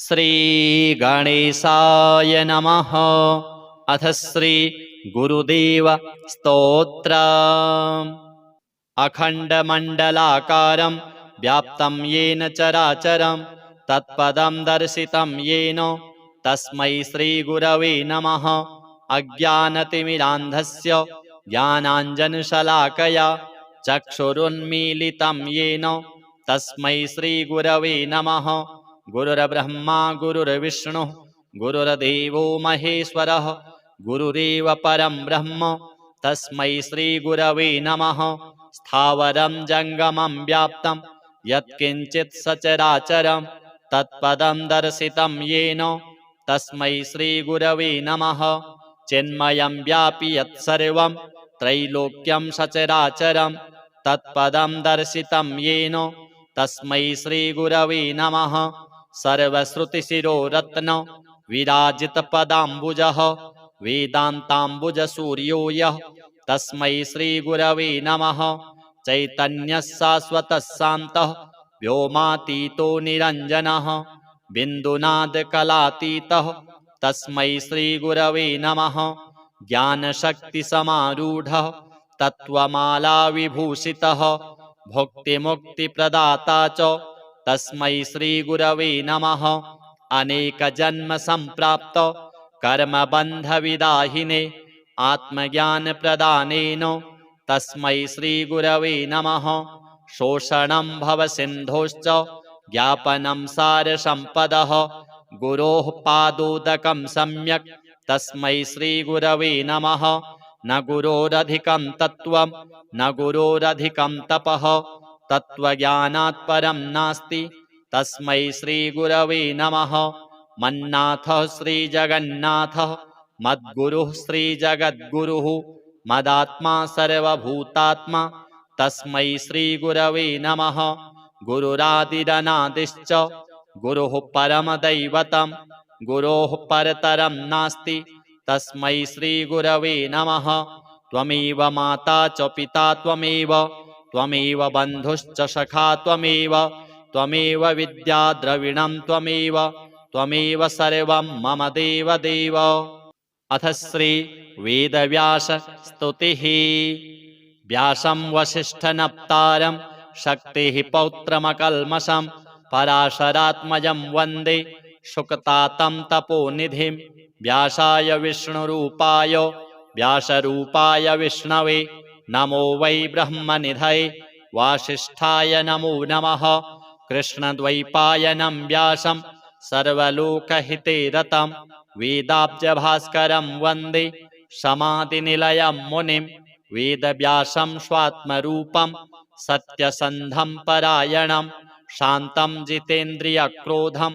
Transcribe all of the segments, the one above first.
श्री गणेशाय नमः। अथ श्री गुरुदेव स्तोत्र। अखण्डमण्डलाकारं व्याप्तं येन चराचरं तत्पदं दर्शितं येन तस्मै श्रीगुरवे नमः। अज्ञानतिमिरान्धस्य ज्ञानाञ्जनशलाकया चक्षुरुन्मीलितं येन तस्मै श्रीगुरवे नमः। गुरुर्ब्रह्मा गुरुर्विष्णुः गुरुर्देवो महेश्वरः गुरुरेव परं ब्रह्म तस्मै श्रीगुरवे नमः। स्थावरं जङ्गमं व्याप्तं यत्किञ्चित् सचराचरं तत्पदं दर्शितं येन तस्मै श्रीगुरवे नमः। चिन्मयं व्यापि यत्सर्वं त्रैलोक्यं सचराचरं तत्पदं दर्शितं येन तस्मै श्रीगुरवे नमः। सर्वश्रुतिशिरोरत्न विराजितपदाम्बुजः वेदान्ताम्बुजसूर्यो यः तस्मै श्रीगुरवे नमः। चैतन्यः शाश्वतः शान्तः व्योमातीतो निरञ्जनः बिन्दुनादकलातीतः तस्मै श्रीगुरवे नमः। ज्ञानशक्तिसमारूढः तत्त्वमालाविभूषितः भुक्तिमुक्तिप्रदाता च तस्मै श्रीगुरवे नमः। अनेकजन्मसम्प्राप्त कर्मबन्धविदाहिने आत्मज्ञानप्रदानेन तस्मै श्रीगुरवे नमः। शोषणं भवसिन्धोश्च ज्ञापनं सारसम्पदः गुरोः पादोदकं सम्यक् तस्मै श्रीगुरवे नमः। न गुरोरधिकं तत्त्वं न गुरोरधिकं तपः तत्त्वज्ञानात् परं नास्ति तस्मै श्रीगुरवे नमः। मन्नाथः श्रीजगन्नाथः मद्गुरुः श्रीजगद्गुरुः मदात्मा सर्वभूतात्मा तस्मै श्रीगुरवे नमः। गुरुरादिरनादिश्च गुरुः परमदैवतं गुरोः परतरं नास्ति तस्मै श्रीगुरवे नमः। त्वमेव माता च पिता त्वमेव बन्धुश्च सखा त्वमेव विद्या द्रविणं त्वमेव सर्वं मम देवदेव। अथ श्री वेदव्यास स्तुतिः। व्यासं वसिष्ठनप्तारं शक्तिः पौत्रमकल्मषं पराशरात्मजं वन्दे शुकतातं तपोनिधिं। व्यासाय विष्णुरूपाय व्यासरूपाय विष्णवे नमो वै ब्रह्मनिधये वासिष्ठाय नमो नमः। कृष्णद्वैपायनं व्यासं सर्वलोकहिते रतं वेदाब्जभास्करं वन्दे समाधिनिलयं मुनिं। वेदव्यासं स्वात्मरूपं सत्यसन्धं परायणं शान्तं जितेन्द्रियक्रोधं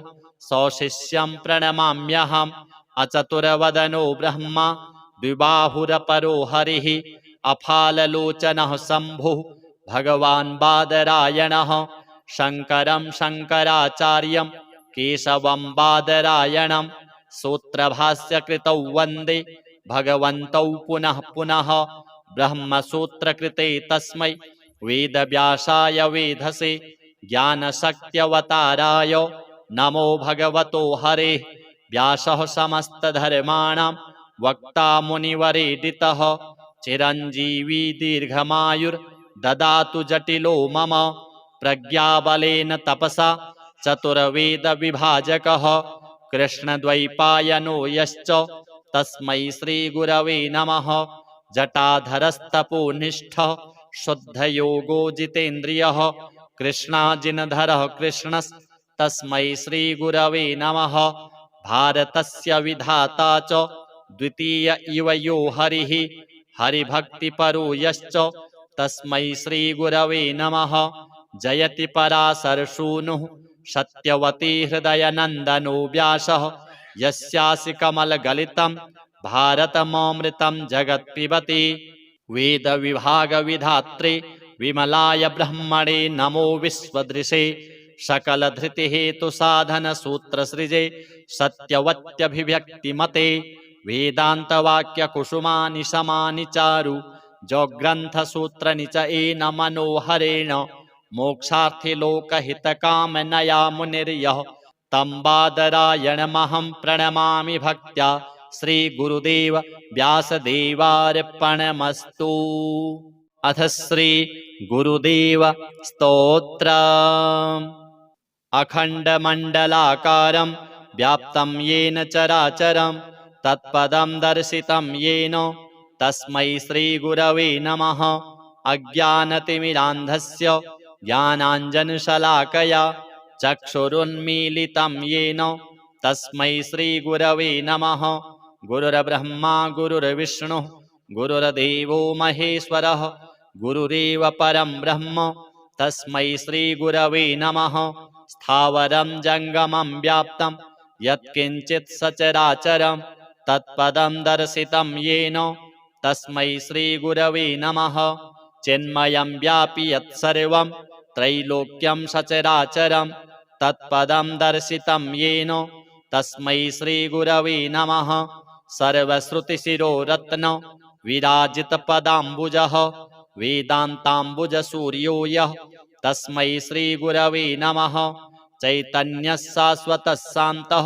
सौशिष्यं प्रणमाम्यहम्। अचतुर्वदनो ब्रह्मा द्विबाहुरपरो हरिः अफाललोचनः शम्भुः भगवान् बादरायणः। शङ्करं शङ्कराचार्यं केशवं बादरायणं सूत्रभाष्यकृतौ वन्दे भगवन्तौ पुनः पुनः। ब्रह्मसूत्रकृते तस्मै वेदव्यासाय वेधसे ज्ञानशक्त्यवताराय नमो भगवतो हरेः। व्यासः समस्तधर्माणां वक्ता मुनिवरेदितः चिरञ्जीवी दीर्घमायुर्ददातु जटिलो मम। प्रज्ञाबलेन तपसा चतुर्वेदविभाजकः कृष्णद्वैपायनो यश्च तस्मै श्रीगुरवे नमः। जटाधरस्तपोनिष्ठः शुद्धयोगो जितेन्द्रियः कृष्णाजिनधरः कृष्णस्तस्मै श्रीगुरवे नमः। भारतस्य विधाता च द्वितीय इव यो हरिः हरिभक्तिपरो यश्च तस्मै श्रीगुरवे नमः। जयति पराशरसूनुः सत्यवती हृदयनन्दनो व्यासः यस्यासि कमलगलितं भारतममृतं जगत्पिबति। वेदविभागविधात्रे विमलाय ब्रह्मणे नमो विश्वदृशे सकलधृतिहेतुसाधनसूत्रसृजे सत्यवत्यभिव्यक्तिमते। वेदान्तवाक्यकुसुमानि समानि चारु जग्रन्थसूत्रनिचयेन मनोहरेण मोक्षार्थिलोकहितकामनया मुनिर्यः तं बादरायणमहं प्रणमामि भक्त्या श्रीगुरुदेव व्यासदेवार्पणमस्तु। अथ श्री गुरुदेव स्तोत्र। अखण्डमण्डलाकारं व्याप्तं येन चराचरं तत्पदं दर्शितं येन तस्मै श्रीगुरवे नमः। अज्ञानतिमिरान्धस्य ज्ञानाञ्जनशलाकया चक्षुरुन्मीलितं येन तस्मै श्रीगुरवे नमः। गुरुर्ब्रह्मा गुरुर्विष्णुः गुरुर्देवो महेश्वरः गुरुरेव परं ब्रह्म तस्मै श्रीगुरवे नमः। स्थावरं जङ्गमं व्याप्तं यत्किञ्चित् सचराचरं तत्पदं दर्शितं येन तस्मै श्रीगुरवे नमः। चिन्मयं व्यापि यत्सर्वं त्रैलोक्यं सचराचरं तत्पदं दर्शितं येन तस्मै श्रीगुरवे नमः। सर्वश्रुतिशिरोरत्न विराजितपदाम्बुजः वेदान्ताम्बुजसूर्यो यः तस्मै श्रीगुरवे नमः। चैतन्यः शाश्वतः शान्तः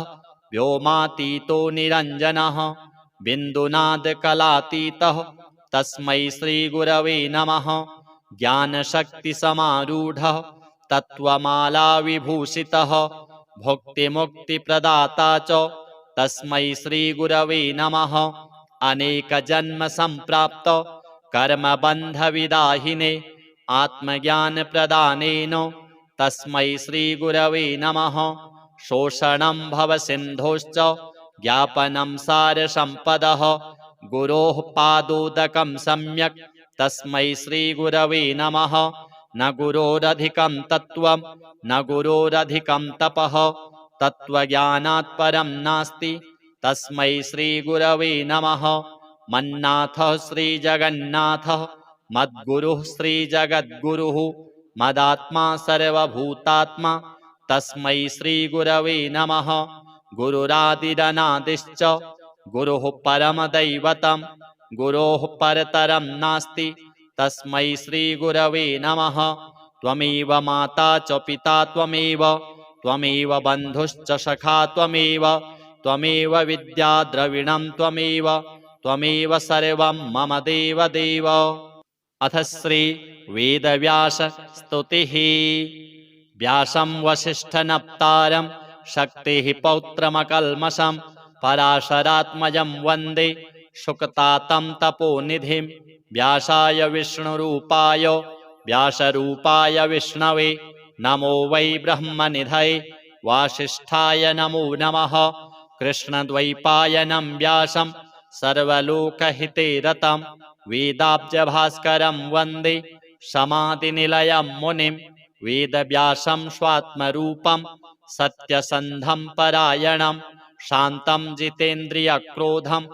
व्योमातीतो निरञ्जनः बिन्दुनादकलातीतः तस्मै श्रीगुरवे नमः। ज्ञानशक्तिसमारूढः तत्त्वमालाविभूषितः भुक्तिमुक्तिप्रदाता च तस्मै श्रीगुरवे नमः। अनेकजन्मसम्प्राप्त कर्मबन्धविदाहिने आत्मज्ञानप्रदानेन तस्मै श्रीगुरवे नमः। शोषणं भवसिन्धोश्च ज्ञापनं सारसम्पदः गुरोः पादोदकं सम्यक् तस्मै श्रीगुरवे नमः। न गुरोरधिकं तत्त्वं न गुरोरधिकं तपः तत्त्वज्ञानात् परं नास्ति तस्मै श्रीगुरवे नमः। मन्नाथः श्रीजगन्नाथः मद्गुरुः श्रीजगद्गुरुः मदात्मा सर्वभूतात्मा तस्मै श्रीगुरवे नमः। गुरुरादिरनादिश्च गुरुः परमदैवतं गुरोः परतरं नास्ति तस्मै श्रीगुरवे नमः। त्वमेव माता च पिता त्वमेव बन्धुश्च सखा त्वमेव विद्या द्रविणं त्वमेव सर्वं मम देवदेव। अथ श्री वेदव्यास स्तुतिः। व्यासं वसिष्ठनप्तारं शक्तिः पौत्रमकल्मषं पराशरात्मजं वन्दे शुकतातं तपोनिधिं। व्यासाय विष्णुरूपाय व्यासरूपाय विष्णवे नमो वै ब्रह्मनिधये वासिष्ठाय नमो नमः। कृष्णद्वैपायनं व्यासं सर्वलोकहिते रतं वेदाब्जभास्करं वन्दे समाधिनिलयं मुनिं। वेदव्यासं स्वात्मरूपं सत्यसन्धं परायणं शान्तं जितेन्द्रियक्रोधं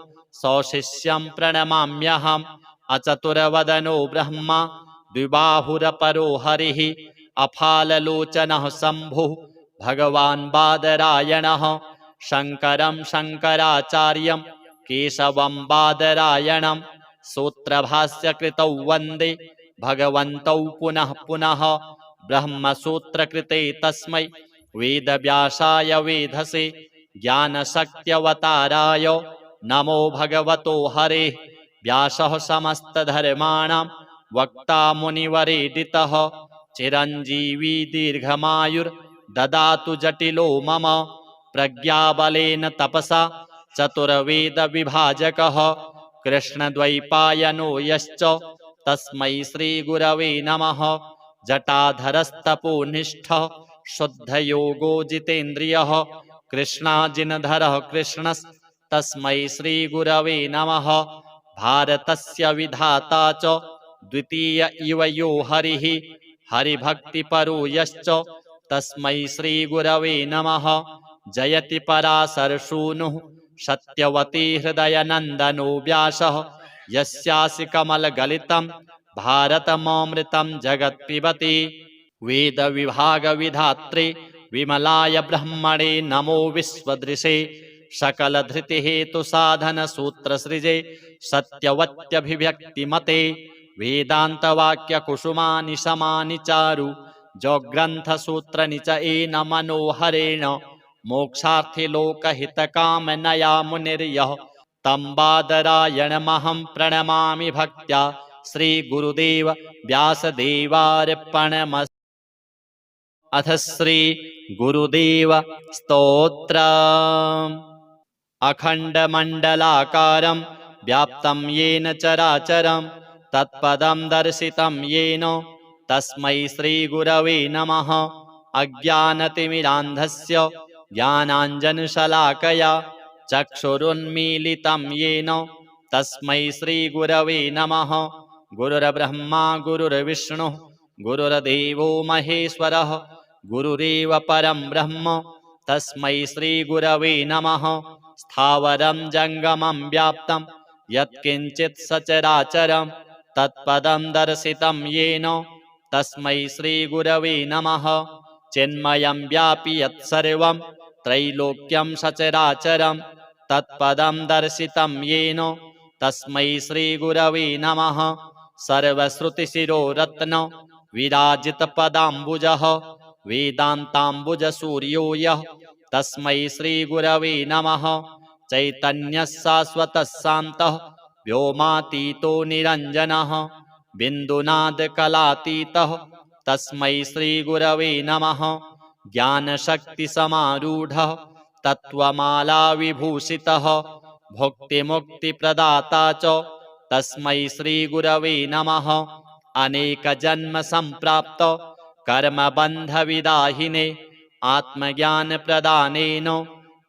सौशिष्यं प्रणमाम्यहम्। अचतुर्वदनो ब्रह्मा द्विबाहुरपरो हरिः अफाललोचनः शम्भुः भगवान् बादरायणः। शङ्करं शङ्कराचार्यं केशवं बादरायणं सूत्रभाष्यकृतौ वन्दे भगवन्तौ पुनः पुनः। ब्रह्मसूत्रकृते तस्मै वेदव्यासाय वेधसे ज्ञानशक्त्यवताराय नमो भगवतो हरेः। व्यासः समस्तधर्माणां वक्ता मुनिवरेदितः चिरञ्जीवी दीर्घमायुर्ददातु जटिलो मम। प्रज्ञाबलेन तपसा चतुर्वेदविभाजकः कृष्णद्वैपायनो यश्च तस्मै श्रीगुरवे नमः। जटाधरस्तपोनिष्ठः शुद्धयोगो जितेन्द्रियः कृष्णाजिनधरः कृष्णस्तस्मै श्रीगुरवे नमः। भारतस्य विधाता च द्वितीय इव यो हरिः हरिभक्तिपरो यश्च तस्मै श्रीगुरवे नमः। जयति पराशरसूनुः सत्यवती हृदयनन्दनो व्यासः यस्यासि कमलगलितं भारतममृतं जगत्पिबति। वेदविभागविधात्रे विमलाय ब्रह्मणे नमो विश्वदृशे सकलधृतिहेतुसाधनसूत्रसृजे सत्यवत्यभिव्यक्तिमते। वेदान्तवाक्यकुसुमानि समानि चारु जग्रन्थसूत्रनिचयेन मनोहरेण मोक्षार्थी लोकहितकामनया मुनिर्यः तं बादरायणमहं प्रणमामि भक्त्या श्रीगुरुदेव व्यासदेवार्पणमस्तु। अथ श्री गुरुदेव स्तोत्र। अखण्डमण्डलाकारं व्याप्तं येन चराचरं तत्पदं दर्शितं येन तस्मै श्रीगुरवे नमः। अज्ञानतिमिरान्धस्य ज्ञानाञ्जनशलाकया चक्षुरुन्मीलितं येन तस्मै श्रीगुरवे नमः। गुरुर्ब्रह्मा गुरुर्विष्णुः गुरुर्देवो महेश्वरः गुरुरेव परं ब्रह्म तस्मै श्रीगुरवे नमः। स्थावरं जङ्गमं व्याप्तं यत्किञ्चित् सचराचरं तत्पदं दर्शितं येन तस्मै श्रीगुरवे नमः। चिन्मयं व्यापि यत्सर्वं त्रैलोक्यं सचराचरं तत्पदं दर्शितं येन तस्मै श्रीगुरवे नमः। सर्वश्रुतिशिरोरत्न विराजितपदाम्बुजः वेदान्ताम्बुजसूर्यो यः तस्मै श्रीगुरवे नमः। चैतन्यः शाश्वतः शान्तः व्योमातीतो निरञ्जनः बिन्दुनादकलातीतः तस्मै श्रीगुरवे नमः। ज्ञानशक्तिसमारूढः तत्त्वमालाविभूषितः भुक्तिमुक्तिप्रदाता च तस्मै श्रीगुरवे नमः। अनेकजन्मसम्प्राप्त कर्मबन्धविदाहिने आत्मज्ञानप्रदानेन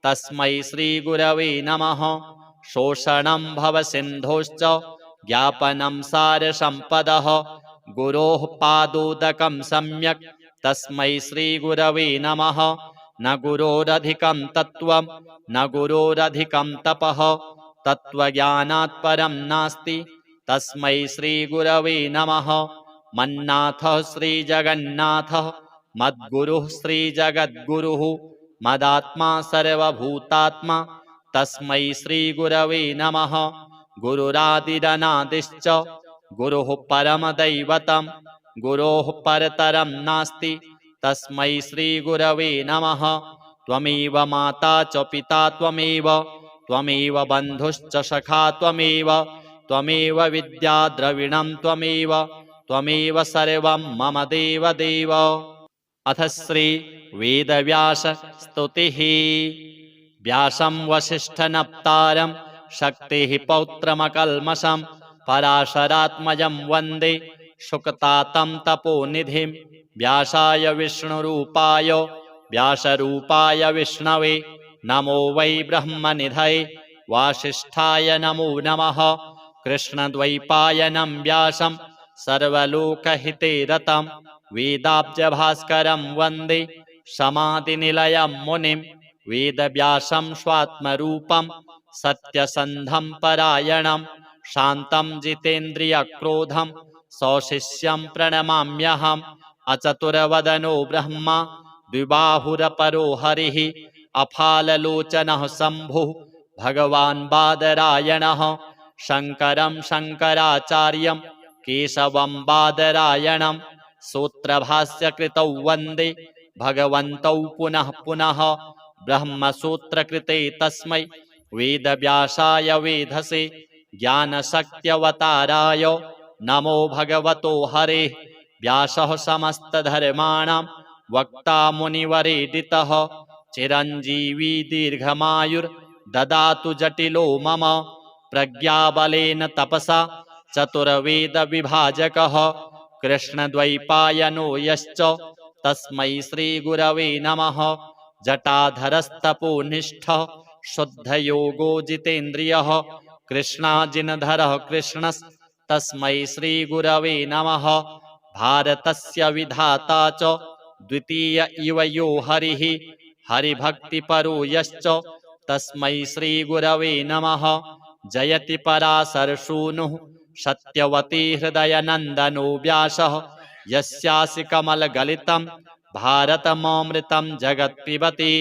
तस्मै श्रीगुरवे नमः। शोषणं भवसिन्धोश्च ज्ञापनं सारसम्पदः गुरोः पादोदकं सम्यक् तस्मै श्रीगुरवे नमः। न गुरोरधिकं तत्त्वं न गुरोरधिकं तपः तत्त्वज्ञानात् परं नास्ति तस्मै श्रीगुरवे नमः। मन्नाथः श्रीजगन्नाथः मद्गुरुः श्रीजगद्गुरुः मदात्मा सर्वभूतात्मा तस्मै श्रीगुरवे नमः। गुरुरादिरनादिश्च गुरुः परमदैवतं गुरोः परतरं नास्ति तस्मै श्रीगुरवे नमः। त्वमेव माता च पिता त्वमेव बन्धुश्च सखा त्वमेव विद्या द्रविणं त्वमेव सर्वं मम देवदेव। अथ श्री वेदव्यास स्तुतिः। व्यासं वसिष्ठनप्तारं शक्तिः पौत्रमकल्मषं पराशरात्मजं वन्दे शुकतातं तपोनिधिं। व्यासाय विष्णुरूपाय व्यासरूपाय विष्णवे नमो वै ब्रह्मनिधये वासिष्ठाय नमो नमः। कृष्णद्वैपायनं व्यासं सर्वलोकहिते रतं वेदाब्जभास्करं वन्दे समाधिनिलयं मुनिं। वेदव्यासं स्वात्मरूपं सत्यसन्धं परायणं शान्तं जितेन्द्रियक्रोधं सौशिष्यं प्रणमाम्यहम्। अचतुर्वदनो ब्रह्मा द्विबाहुरपरो हरिः अफाललोचनः शम्भुः भगवान् बादरायणः। शङ्करं शङ्कराचार्यं केशवं बादरायणं सूत्रभाष्यकृतौ वन्दे भगवन्तौ पुनः पुनः। ब्रह्मसूत्रकृते तस्मै वेदव्यासाय वेधसे ज्ञानशक्त्यवताराय नमो भगवतो हरेः। व्यासः समस्तधर्माणां वक्ता मुनिवरेदितः चिरञ्जीवी दीर्घमायुर्ददातु जटिलो मम। प्रज्ञाबलेन तपसा चतुर्वेदविभाजकः कृष्णद्वैपायनो यश्च तस्मै श्रीगुरवे नमः। जटाधरस्तपोनिष्ठः शुद्धयोगो जितेन्द्रियः कृष्णाजिनधरः कृष्णस्तस्मै श्रीगुरवे नमः। भारतस्य विधाता च द्वितीय इव यो हरिः हरिभक्तिपरो यश्च तस्मै श्रीगुरवे नमः। जयति पराशरसूनुः सत्यवती हृदयनन्दनो व्यासः यस्यासि कमलगलितं भारतममृतं जगत्पिबति।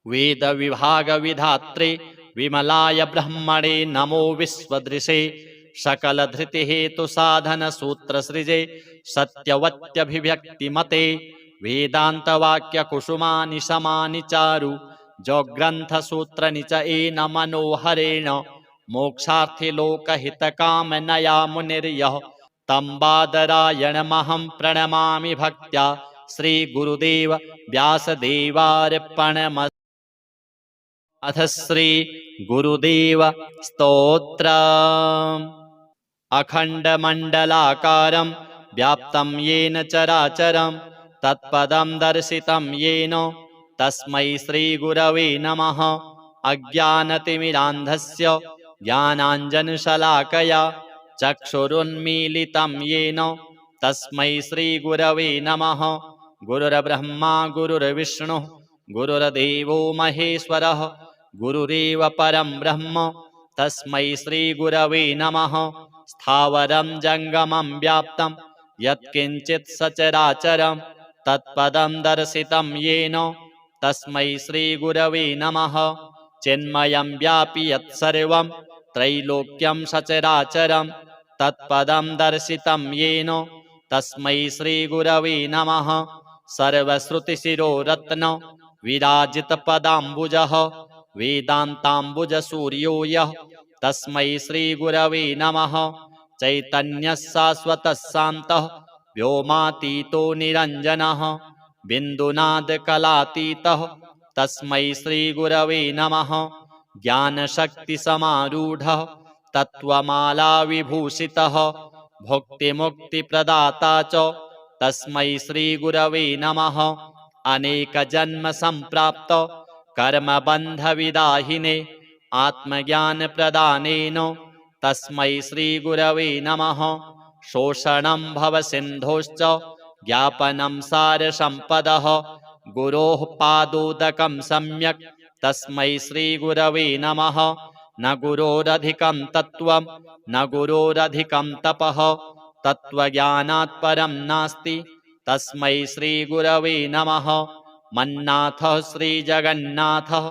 वेदविभागविधात्रे विमलाय ब्रह्मणे नमो विश्वदृशे सकलधृतिहेतुसाधनसूत्रसृजे सत्यवत्यभिव्यक्तिमते। वेदान्तवाक्यकुसुमानि समानि चारु जो ग्रंथसूत्र निचयेन मनोहरेण मोक्षार्थी लोकहितकामनया मुनिर्यः तं बादरायणमहं प्रणमामि भक्त्या श्रीगुरुदेव व्यासदेवार्पणमस्तु। अथ श्री गुरुदेव स्तोत्र। अखंडमंडलाकारं व्याप्तं येन चराचरं तत्पदं दर्शितं येन तस्मै श्रीगुरवे नमः। अज्ञानतिमिरान्धस्य ज्ञानाञ्जनशलाकया चक्षुरुन्मीलितं येन तस्मै श्रीगुरवे नमः। गुरुर्ब्रह्मा गुरुर्विष्णुः गुरुर्देवो महेश्वरः गुरुरेव परं ब्रह्म तस्मै श्रीगुरवे नमः। स्थावरं जङ्गमं व्याप्तं यत्किञ्चित् सचराचरं तत्पदं दर्शितं येन तस्मै श्रीगुरवे नमः। चिन्मयं व्यापि यत्सर्वं त्रैलोक्यं सचराचरं तत्पदं दर्शितं येन तस्मै श्रीगुरवे नमः। सर्वश्रुतिशिरोरत्न विराजितपदाम्बुजः वेदान्ताम्बुजसूर्यो यः तस्मै श्रीगुरवे नमः। चैतन्यः शाश्वतः शान्तः व्योमातीतो निरञ्जनः बिन्दुनादकलातीतः तस्मै श्रीगुरवे नमः। ज्ञानशक्तिसमारूढः तत्त्वमालाविभूषितः भुक्तिमुक्तिप्रदाता च तस्मै श्रीगुरवे नमः। अनेकजन्मसम्प्राप्त कर्मबन्धविदाहिने आत्मज्ञानप्रदानेन तस्मै श्रीगुरवे नमः। शोषणं भवसिन्धोश्च ज्ञापनं सारसम्पदः गुरोः पादोदकं सम्यक् तस्मै श्रीगुरवे नमः। न गुरोरधिकं तत्त्वं न गुरोरधिकं तपः तत्त्वज्ञानात् परं नास्ति तस्मै श्रीगुरवे नमः। मन्नाथः श्रीजगन्नाथः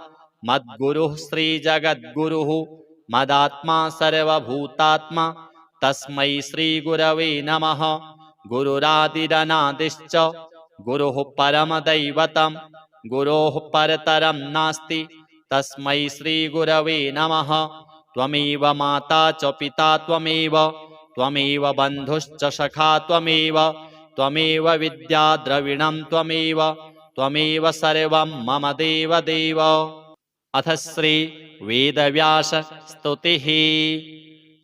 मद्गुरुः श्रीजगद्गुरुः मदात्मा सर्वभूतात्मा तस्मै श्रीगुरवे नमः। गुरुरादिरनादिश्च गुरुः परमदैवतं गुरोः परतरं नास्ति तस्मै श्रीगुरवे नमः। त्वमेव माता च पिता त्वमेव बन्धुश्च सखा त्वमेव विद्या द्रविणं त्वमेव सर्वं मम देवदेव। अथ श्री वेदव्यास स्तुतिः।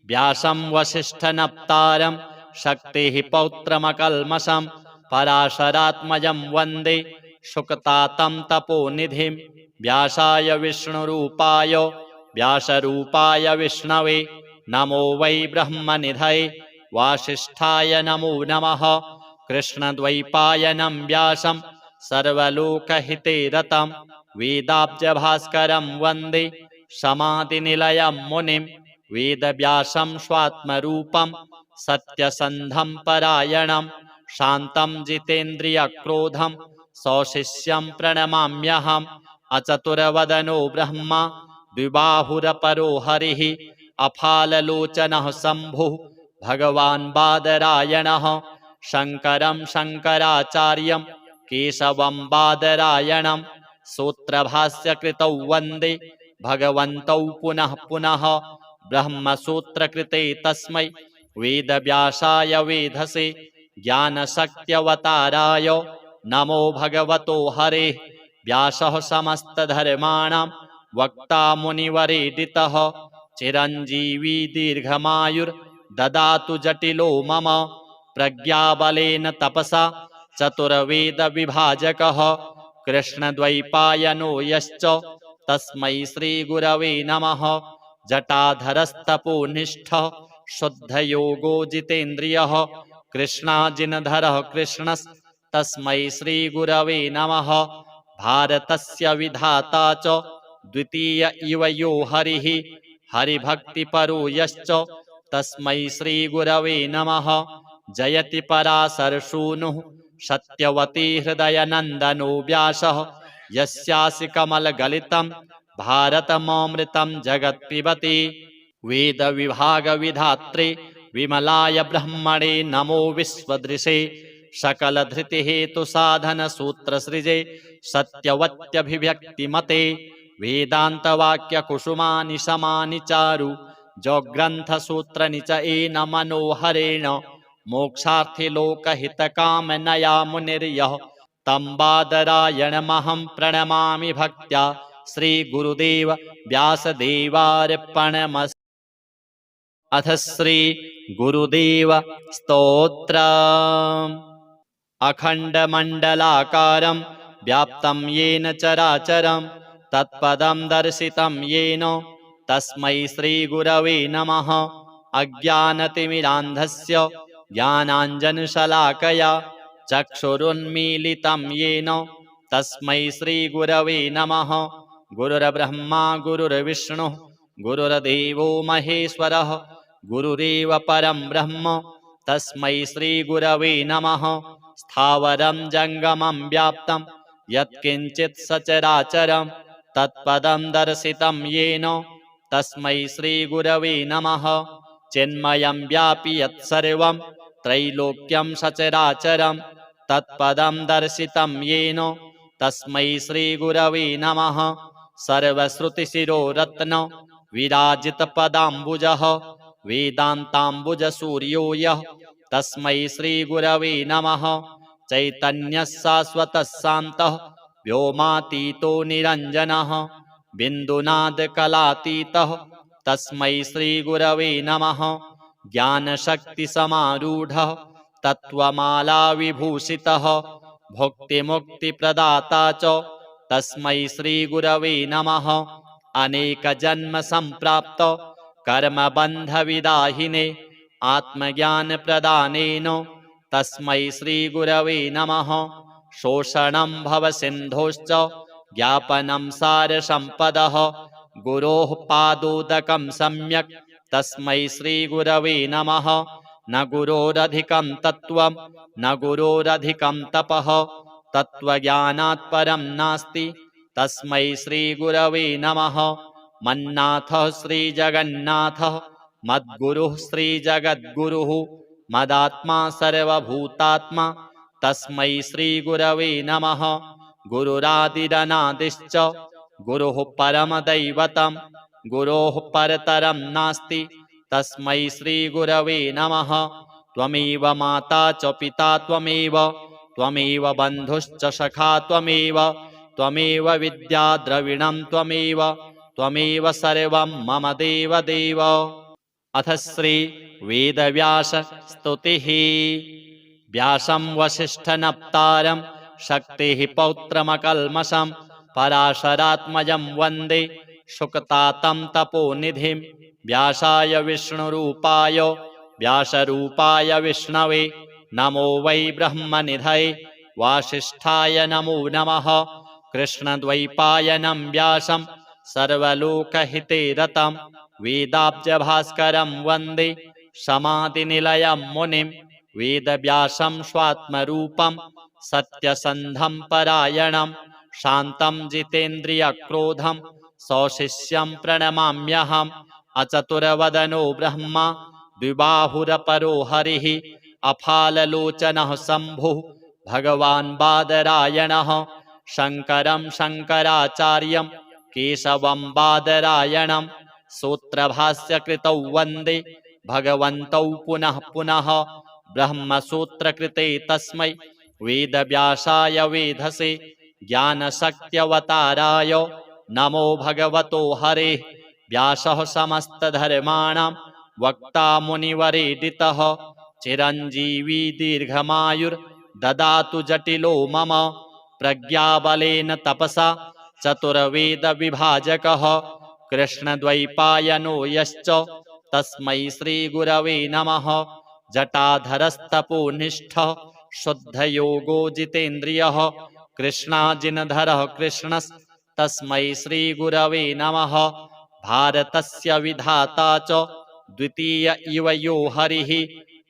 व्यासं वसिष्ठनप्तारं शक्तिः पौत्रमकल्मषं पराशरात्मजं वन्दे शुकतातं तपोनिधिं। व्यासाय विष्णुरूपाय व्यासरूपाय विष्णवे नमो वै ब्रह्मनिधये वासिष्ठाय नमो नमः। कृष्णद्वैपायनं व्यासं सर्वलोकहिते रतं वेदाब्जभास्करं वन्दे समाधिनिलयं मुनिं। वेदव्यासं स्वात्मरूपं सत्यसन्धं परायणं शान्तं जितेन्द्रियक्रोधं सौशिष्यं प्रणमाम्यहम्। अचतुर्वदनो ब्रह्मा द्विबाहुरपरो हरिः अफाललोचनः शम्भुः भगवान् बादरायणः। शङ्करं शङ्कराचार्यं केशवं बादरायणं सूत्रभाष्यकृतौ वन्दे भगवन्तौ पुनः पुनः। ब्रह्मसूत्रकृते तस्मै वेदव्यासाय वेधसे ज्ञानशक्त्यवताराय नमो भगवतो हरेः। व्यासः समस्तधर्माणां वक्ता मुनिवरेदितः चिरञ्जीवी दीर्घमायुर्ददातु जटिलो मम। प्रज्ञाबलेन तपसा चतुर्वेदविभाजकः कृष्णद्वैपायनो यश्च तस्मै श्रीगुरवे नमः। जटाधरस्तपोनिष्ठः शुद्धयोगो जितेन्द्रियः कृष्णाजिनधरः कृष्णस्तस्मै श्रीगुरवे नमः। भारतस्य विधाता च द्वितीय इव यो हरिः हरिभक्तिपरो यश्च तस्मै श्रीगुरवे नमः। जयति पराशरसूनुः सत्यवती हृदयनन्दनो व्यासः यस्यासि कमलगलितं भारतममृतं जगत्पिबति। वेदविभागविधात्रे विमलाय ब्रह्मणे नमो विश्वदृशे सकलधृतिहेतुसाधनसूत्रसृजे सत्यवत्यभिव्यक्तिमते वेदान्तवाक्यकुसुमानि समानि चारु जोग्रन्थसूत्रनिचयेन मनोहरेण मोक्षार्थी लोकहितकामनया मुनिर्यः तं बादरायणमहं प्रणमामि भक्त्या श्रीगुरुदेव व्यासदेवार्पणमस्तु। अथ श्री गुरुदेव स्तोत्र। अखण्डमण्डलाकारं व्याप्तं येन चराचरं तत्पदं दर्शितं येन तस्मै श्रीगुरवे नमः। अज्ञानतिमिरान्धस्य ज्ञानाञ्जनशलाकया चक्षुरुन्मीलितं येन तस्मै श्रीगुरवे नमः। गुरुर्ब्रह्मा गुरुर्विष्णुः गुरुर्देवो महेश्वरः गुरुरेव परं ब्रह्म तस्मै श्रीगुरवे नमः। स्थावरं जङ्गमं व्याप्तं यत्किञ्चित् सचराचरं तत्पदं दर्शितं येन तस्मै श्रीगुरवे नमः। चिन्मयं व्यापि यत्सर्वं त्रैलोक्यं सचराचरं तत्पदं दर्शितं येन तस्मै श्रीगुरवे नमः। सर्वश्रुतिशिरोरत्न विराजितपदाम्बुजः वेदान्ताम्बुजसूर्यो यः तस्मै श्रीगुरवे नमः। चैतन्यः शाश्वतः शान्तः व्योमातीतो निरञ्जनः बिन्दुनादकलातीतः तस्मै श्रीगुरवे नमः। ज्ञानशक्तिसमारूढः तत्त्वमालाविभूषितः भुक्तिमुक्तिप्रदाता च तस्मै श्रीगुरवे नमः। अनेकजन्मसम्प्राप्त कर्मबन्धविदाहिने आत्मज्ञानप्रदानेन तस्मै श्रीगुरवे नमः। शोषणं भवसिन्धोश्च ज्ञापनं सारसम्पदः गुरोः पादोदकं सम्यक् तस्मै श्रीगुरवे नमः। न गुरोरधिकं तत्त्वं न गुरोरधिकं तपः तत्त्वज्ञानात् परं नास्ति तस्मै श्रीगुरवे नमः। मन्नाथः श्रीजगन्नाथः मद्गुरुः श्रीजगद्गुरुः मदात्मा सर्वभूतात्मा तस्मै श्रीगुरवे नमः। गुरुरादिरनादिश्च गुरुः परमदैवतं गुरोः परतरं नास्ति तस्मै श्रीगुरवे नमः। त्वमेव माता च पिता त्वमेव त्वमेव बन्धुश्च सखा त्वमेव त्वमेव विद्या द्रविणं त्वमेव त्वमेव सर्वं मम देवदेव। अथ श्री वेदव्यास स्तुतिः। व्यासं वसिष्ठनप्तारं शक्तिः पौत्रमकल्मषं पराशरात्मजं वन्दे शुकतातं तपोनिधिं। व्यासाय विष्णुरूपाय व्यासरूपाय विष्णवे नमो वै ब्रह्मनिधये वासिष्ठाय नमो नमः। कृष्णद्वैपायनं व्यासं सर्वलोकहिते रतं वेदाब्जभास्करं वन्दे समाधिनिलयं मुनिं। वेदव्यासं स्वात्मरूपं सत्यसन्धं परायणं शान्तं जितेन्द्रियक्रोधं सौशिष्यं प्रणमाम्यहम्। अचतुर्वदनो ब्रह्मा द्विबाहुरपरो हरिः अफाललोचनः शम्भुः भगवान् बादरायणः। शङ्करं शङ्कराचार्यं केशवं बादरायणं सूत्रभाष्यकृतौ वन्दे भगवन्तौ पुनः पुनः। ब्रह्मसूत्रकृते तस्मै वेदव्यासाय वेधसे ज्ञानशक्त्यवताराय नमो भगवतो हरेः। व्यासः समस्तधर्माणां वक्ता मुनिवरेदितः चिरञ्जीवी दीर्घमायुर्ददातु जटिलो मम। प्रज्ञाबलेन तपसा चतुर्वेदविभाजकः कृष्णद्वैपायनो यश्च तस्मै श्रीगुरवे नमः। जटाधरस्तपोनिष्ठः शुद्धयोगो जितेन्द्रियः कृष्णाजिनधरः कृष्णस्तस्मै श्रीगुरवे नमः। भारतस्य विधाता च द्वितीय इव यो हरिः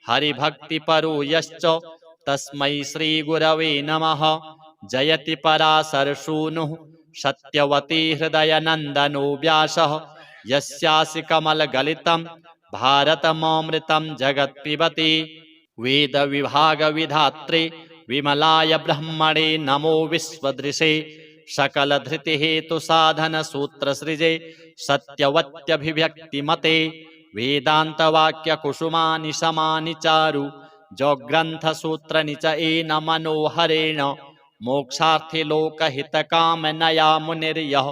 हरिभक्तिपरो यश्च तस्मै श्रीगुरवे नमः। जयति पराशरसूनुः सत्यवती हृदयनन्दनो व्यासः यस्यासि कमलगलितं भारतममृतं जगत्पिबति। वेद विभाग विधात्रे विमलाय ब्रह्मणे नमो विश्वदृशे सकल धृति हेतु साधन सूत्र सृजे सत्यवत्यभिव्यक्तिमते वेदांत वाक्य कुसुमानि समानि चारु जो ग्रंथ सूत्र निच एन मनोहरेण मोक्षार्थी लोकहित कामनया मुनिर्यः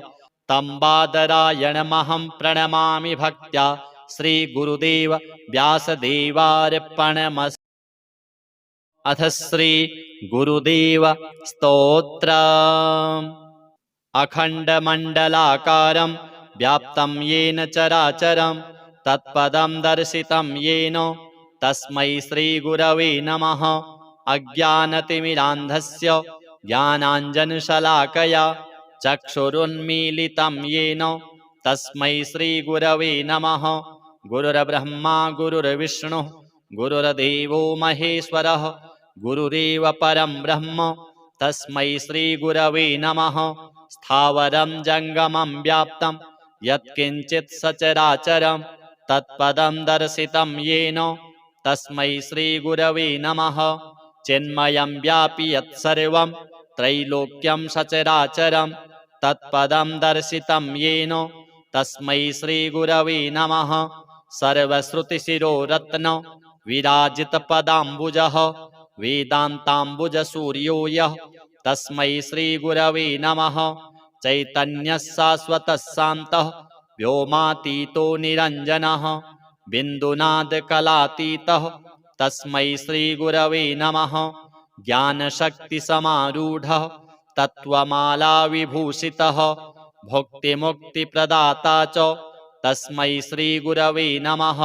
तं बादरायणमहं प्रणमामि भक्त्या श्री गुरुदेव व्यासदेवार्पणमस्तु। अथ श्री गुरुदेव स्तोत्र। अखंडमंडलाकारं व्याप्तं येन चराचरं तत्पदं दर्शितं येन तस्मै श्री गुरवे नमः। अज्ञानतिमिरान्धस्य ज्ञानाञ्जनशलाकया चक्षुरुन्मीलितं येन तस्मै श्री गुरवे नमः। गुरुर्ब्रह्मा गुरुर्विष्णुः गुरुर्देवो महेश्वरः गुरुरेव परं ब्रह्म तस्मै श्री गुरवे नमः। स्थावरं जंगमं व्याप्तं यत्किंचित् सचराचरं तत्पदं दर्शितं येन तस्मै श्री गुरवे नमः। चिन्मयं व्यापि यत्सर्वं त्रैलोक्यं सचराचरं तत्पदं दर्शितं येन तस्मै श्री गुरवे नमः। सर्वश्रुतिशिरोरत्न विराजितपदाम्बुजः वेदान्ताम्बुजसूर्यो यः तस्मै श्री गुरवे नमः। चैतन्यः शाश्वतः शान्तः व्योमातीतो निरञ्जनः बिन्दुनादकलातीतः तस्मै श्री गुरवे नमः। ज्ञानशक्तिसमारूढः तत्त्वमाला विभूषितः भुक्तिमुक्तिप्रदाता च तस्मै श्री गुरवे नमः।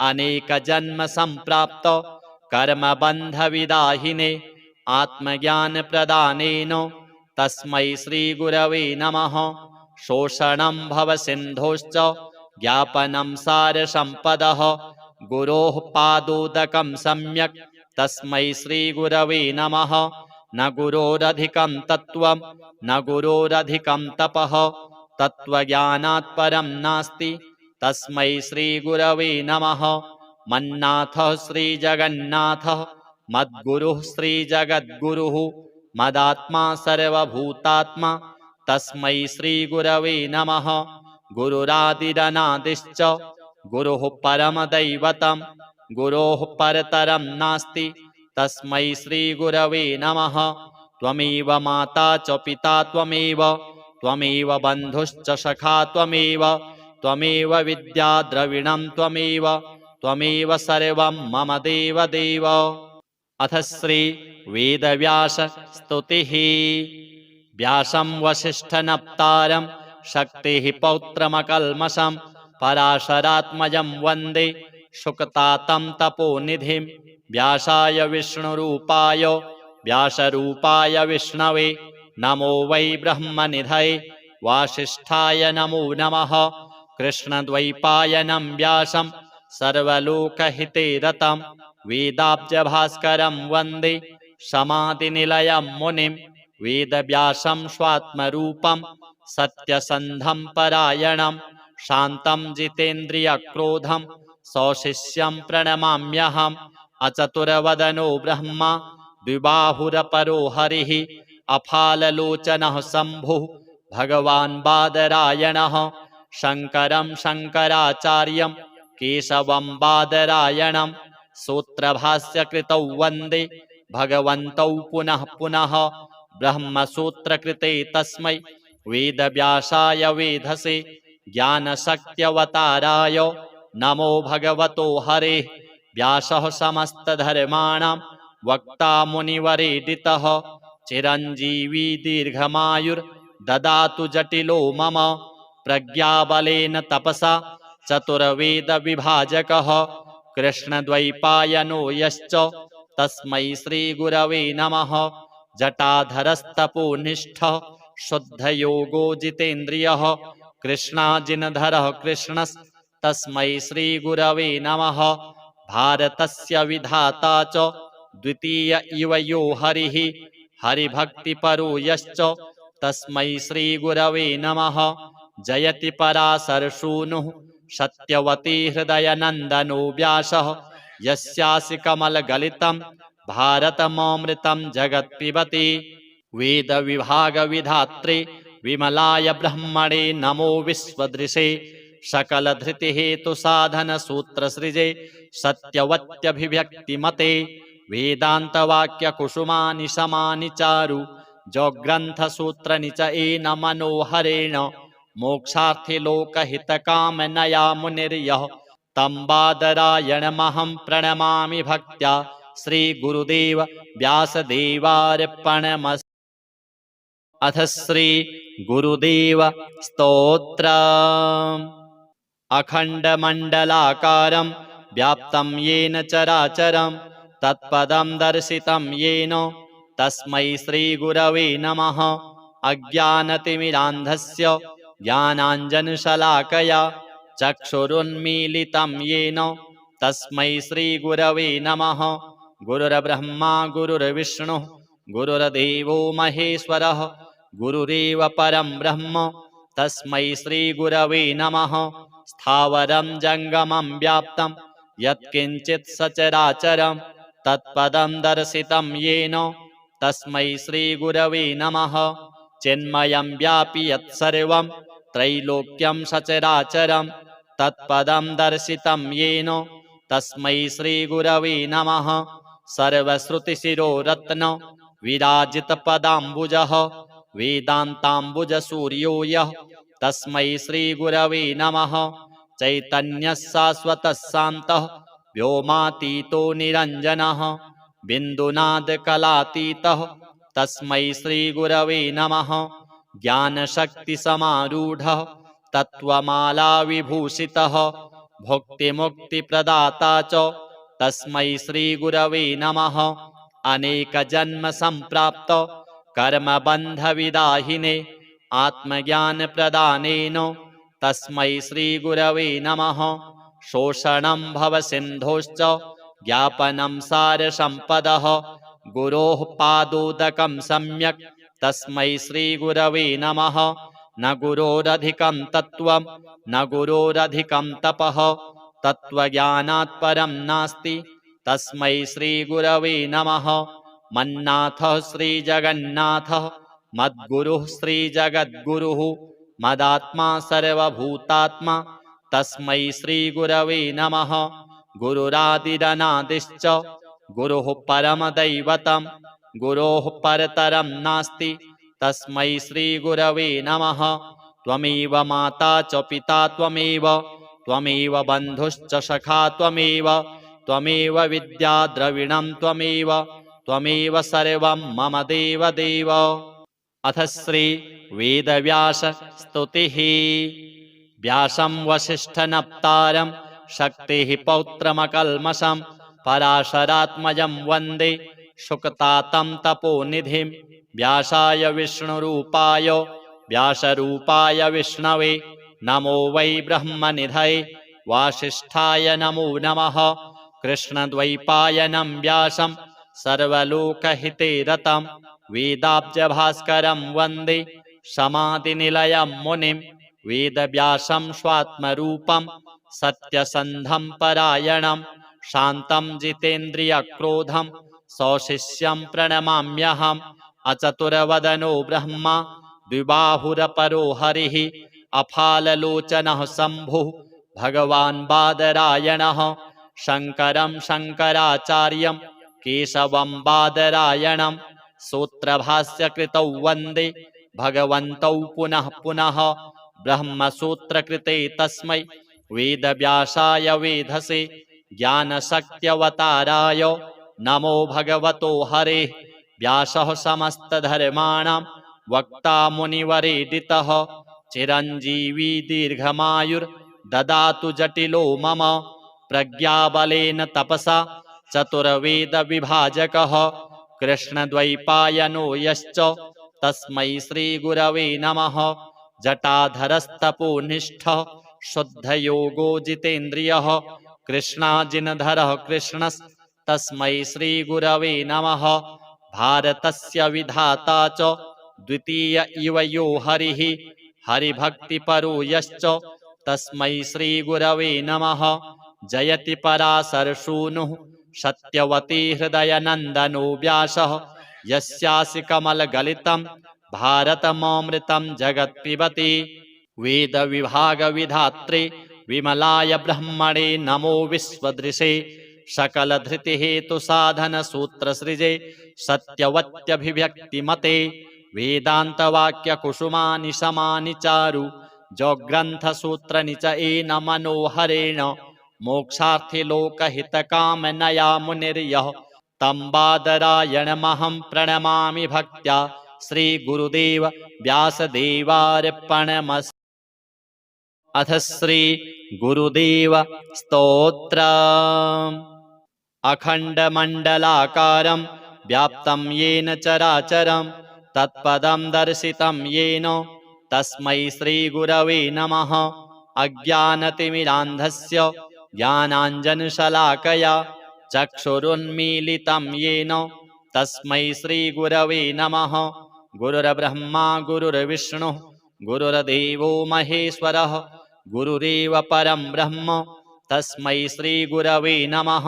अनेकजन्म संप्राप्त कर्मबन्धविदाहिने आत्मज्ञानप्रदानेन तस्मै श्री गुरवे नमः। शोषणं भवसिन्धोश्च ज्ञापनं सारसम्पदः गुरोः पादोदकं सम्यक् तस्मै श्री गुरवे नमः। न गुरोरधिकं तत्त्वं न गुरोरधिकं तपः तत्त्वज्ञानात् परं नास्ति तस्मै श्री गुरवे नमः। मन्नाथः श्रीजगन्नाथः मद्गुरुः श्रीजगद्गुरुः मदात्मा सर्वभूतात्मा तस्मै श्री गुरवे नमः। गुरुरादिरनादिश्च गुरुः परमदैवतं गुरोः परतरं नास्ति तस्मै श्री गुरवे नमः। त्वमेव माता च पिता त्वमेव बन्धुश्च सखा त्वमेव विद्या द्रविणं त्वमेव सर्वं मम देवदेव। अथ श्री वेदव्यास स्तुतिः। व्यासं वसिष्ठनप्तारं शक्तिः पौत्रमकल्मषं पराशरात्मजं वन्दे शुकतातं तपोनिधिं। व्यासाय विष्णुरूपाय व्यासरूपाय विष्णवे नमो वै ब्रह्मनिधये वासिष्ठाय नमो नमः। कृष्णद्वैपायनं व्यासं सर्वलोकहिते रतं वेदाब्जभास्करं वन्दे समाधिनिलयं मुनिं। वेदव्यासं स्वात्मरूपं सत्यसन्धं परायणं शान्तं जितेन्द्रियक्रोधं सौशिष्यं प्रणमाम्यहम्। अचतुर्वदनो ब्रह्मा द्विबाहुरपरो हरिः अफाललोचनः शम्भुः भगवान् बादरायणः। शङ्करं शङ्कराचार्यं केशवं बादरायणं सूत्रभाष्यकृतौ वन्दे भगवन्तौ पुनः पुनः। ब्रह्मसूत्रकृते तस्मै वेदव्यासाय वेधसे ज्ञानशक्त्यवताराय नमो भगवतो हरेः। व्यासः समस्तधर्माणां वक्ता मुनिवरेदितः चिरञ्जीवी दीर्घमायुर्ददातु जटिलो मम। प्रज्ञाबलेन तपसा चतुर्वेदविभाजकः कृष्णद्वैपायनो यश्च तस्मै श्रीगुरवे नमः। जटाधरस्तपोनिष्ठः शुद्धयोगो जितेन्द्रियः कृष्णाजिनधरः कृष्णस्तस्मै श्रीगुरवे नमः। भारतस्य विधाता च द्वितीय इव यो हरिः हरिभक्तिपरो यश्च तस्मै श्रीगुरवे नमः। जयति पराशरसूनुः सत्यवती हृदयनन्दनो व्यासः यस्यासि कमलगलितं भारतममृतं जगत्पिबति। वेदविभागविधात्रे विमलाय ब्रह्मणे नमो विश्वदृशे सकलधृतिहेतुसाधनसूत्रसृजे सत्यवत्यभिव्यक्तिमते वेदान्तवाक्यकुसुमानि समानि चारु जग्रन्थसूत्रनिचयेन मनोहरेण मोक्षार्थे लोकहितकामनया मुनिर्यः तं बादरायणमहं प्रणमामि भक्त्या श्रीगुरुदेव व्यासदेवार्पणमस्तु। अथ श्री गुरुदेव स्तोत्र। अखण्डमण्डलाकारं व्याप्तं येन चराचरं तत्पदं दर्शितं येन तस्मै श्रीगुरवे नमः। अज्ञानतिमिरान्धस्य ज्ञानाञ्जनशलाकया चक्षुरुन्मीलितं येन तस्मै श्रीगुरवे नमः। गुरुर्ब्रह्मा गुरुर्विष्णुः गुरुर्देवो महेश्वरः गुरुरेव परं ब्रह्म तस्मै श्रीगुरवे नमः। स्थावरं जङ्गमं व्याप्तं यत्किञ्चित् सचराचरं तत्पदं दर्शितं येन तस्मै श्रीगुरवे नमः। चिन्मयं व्यापि यत्सर्वं त्रैलोक्यं सचराचरं तत्पदं दर्शितं येन तस्मै श्रीगुरवे नमः। सर्वश्रुतिशिरोरत्न विराजितपदाम्बुजः वेदान्ताम्बुजसूर्यो यः तस्मै श्रीगुरवे नमः। चैतन्यः शाश्वतः शान्तः व्योमातीतो निरञ्जनः बिन्दुनादकलातीतः तस्मै श्रीगुरवे नमः। ज्ञानशक्तिसमारूढः तत्त्वमालाविभूषितः भुक्तिमुक्तिप्रदाता च तस्मै श्रीगुरवे नमः। अनेकजन्मसम्प्राप्त कर्मबन्धविदाहिने आत्मज्ञानप्रदानेन तस्मै श्रीगुरवे नमः। शोषणं भवसिन्धोश्च ज्ञापनं सारसम्पदः गुरोः पादोदकं सम्यक् तस्मै श्रीगुरवे नमः। न गुरोरधिकं तत्त्वं न गुरोरधिकं तपः तत्त्वज्ञानात् परं नास्ति तस्मै श्रीगुरवे नमः। मन्नाथः श्रीजगन्नाथः मद्गुरुः श्रीजगद्गुरुः मदात्मा सर्वभूतात्मा तस्मै श्रीगुरवे नमः। गुरुरादिरनादिश्च गुरुः परमदैवतं गुरोः परतरं नास्ति तस्मै श्रीगुरवे नमः। त्वमेव माता च पिता त्वमेव त्वमेव बन्धुश्च सखा त्वमेव त्वमेव विद्या द्रविणं त्वमेव त्वमेव सर्वं मम देव देव। अथ श्री वेदव्यास स्तुतिः। व्यासं वसिष्ठनप्तारं शक्तिः पौत्रमकल्मषं पराशरात्मजं वन्दे शुकतातं तपोनिधिं। व्यासाय विष्णुरूपाय व्यासरूपाय विष्णवे नमो वै ब्रह्मनिधये वासिष्ठाय नमो नमः। कृष्णद्वैपायनं व्यासं सर्वलोकहिते रतं वेदाब्जभास्करं वन्दे समाधिनिलयं मुनिं। वेदव्यासं स्वात्मरूपं सत्यसन्धं परायणं शान्तं जितेन्द्रियक्रोधं सौशिष्यं प्रणमाम्यहम्। अचतुर्वदनो ब्रह्मा द्विबाहुरपरो हरिः अफाललोचनः शम्भुः भगवान् बादरायणः। शङ्करं शङ्कराचार्यं केशवं बादरायणं सूत्रभाष्यकृतौ वन्दे भगवन्तौ पुनः पुनः। ब्रह्मसूत्रकृते तस्मै वेदव्यासाय वेधसे ज्ञानशक्त्यवताराय नमो भगवतो हरेः। व्यासः समस्तधर्माणां वक्ता मुनिवरेदितः चिरञ्जीवी दीर्घमायुर्ददातु जटिलो मम। प्रज्ञाबलेन तपसा चतुर्वेदविभाजकः कृष्णद्वैपायनो यश्च तस्मै श्रीगुरवे नमः। जटाधरस्तपोनिष्ठः शुद्धयोगो जितेन्द्रियः कृष्णाजिनधरः कृष्णस्तस्मै श्रीगुरवे नमः। भारतस्य विधाता च द्वितीय इव यो हरिः हरिभक्तिपरो यश्च तस्मै श्रीगुरवे नमः। जयति पराशरसूनुः सत्यवती हृदयनन्दनो व्यासः यस्यासि कमलगलितं भारतममृतं जगत्पिबति वेदविभागविधात्रे विमलाय ब्रह्मणे नमो विश्वदृशे सकलधृतिहेतुसाधनसूत्रसृजे सत्यवत्यभिव्यक्तिमते वेदान्तवाक्यकुसुमानि समानि चारु जोग्रन्थसूत्रनि च येन मनोहरेण मोक्षार्थी लोकहितकामनया मुनिर्यः तं बादरायणमहं प्रणमामि भक्त्या श्रीगुरुदेव व्यासदेवार्पणमस्तु। अथ श्री गुरुदेव स्तोत्र। अखण्डमण्डलाकारं व्याप्तं येन चराचरं तत्पदं दर्शितं येन तस्मै श्रीगुरवे नमः। अज्ञानतिमिरान्धस्य ज्ञानाञ्जनशलाकया चक्षुरुन्मीलितं येन तस्मै श्रीगुरवे नमः। गुरुर्ब्रह्मा गुरुर्विष्णुः गुरुर्देवो महेश्वरः गुरुरेव परं ब्रह्म तस्मै श्रीगुरवे नमः।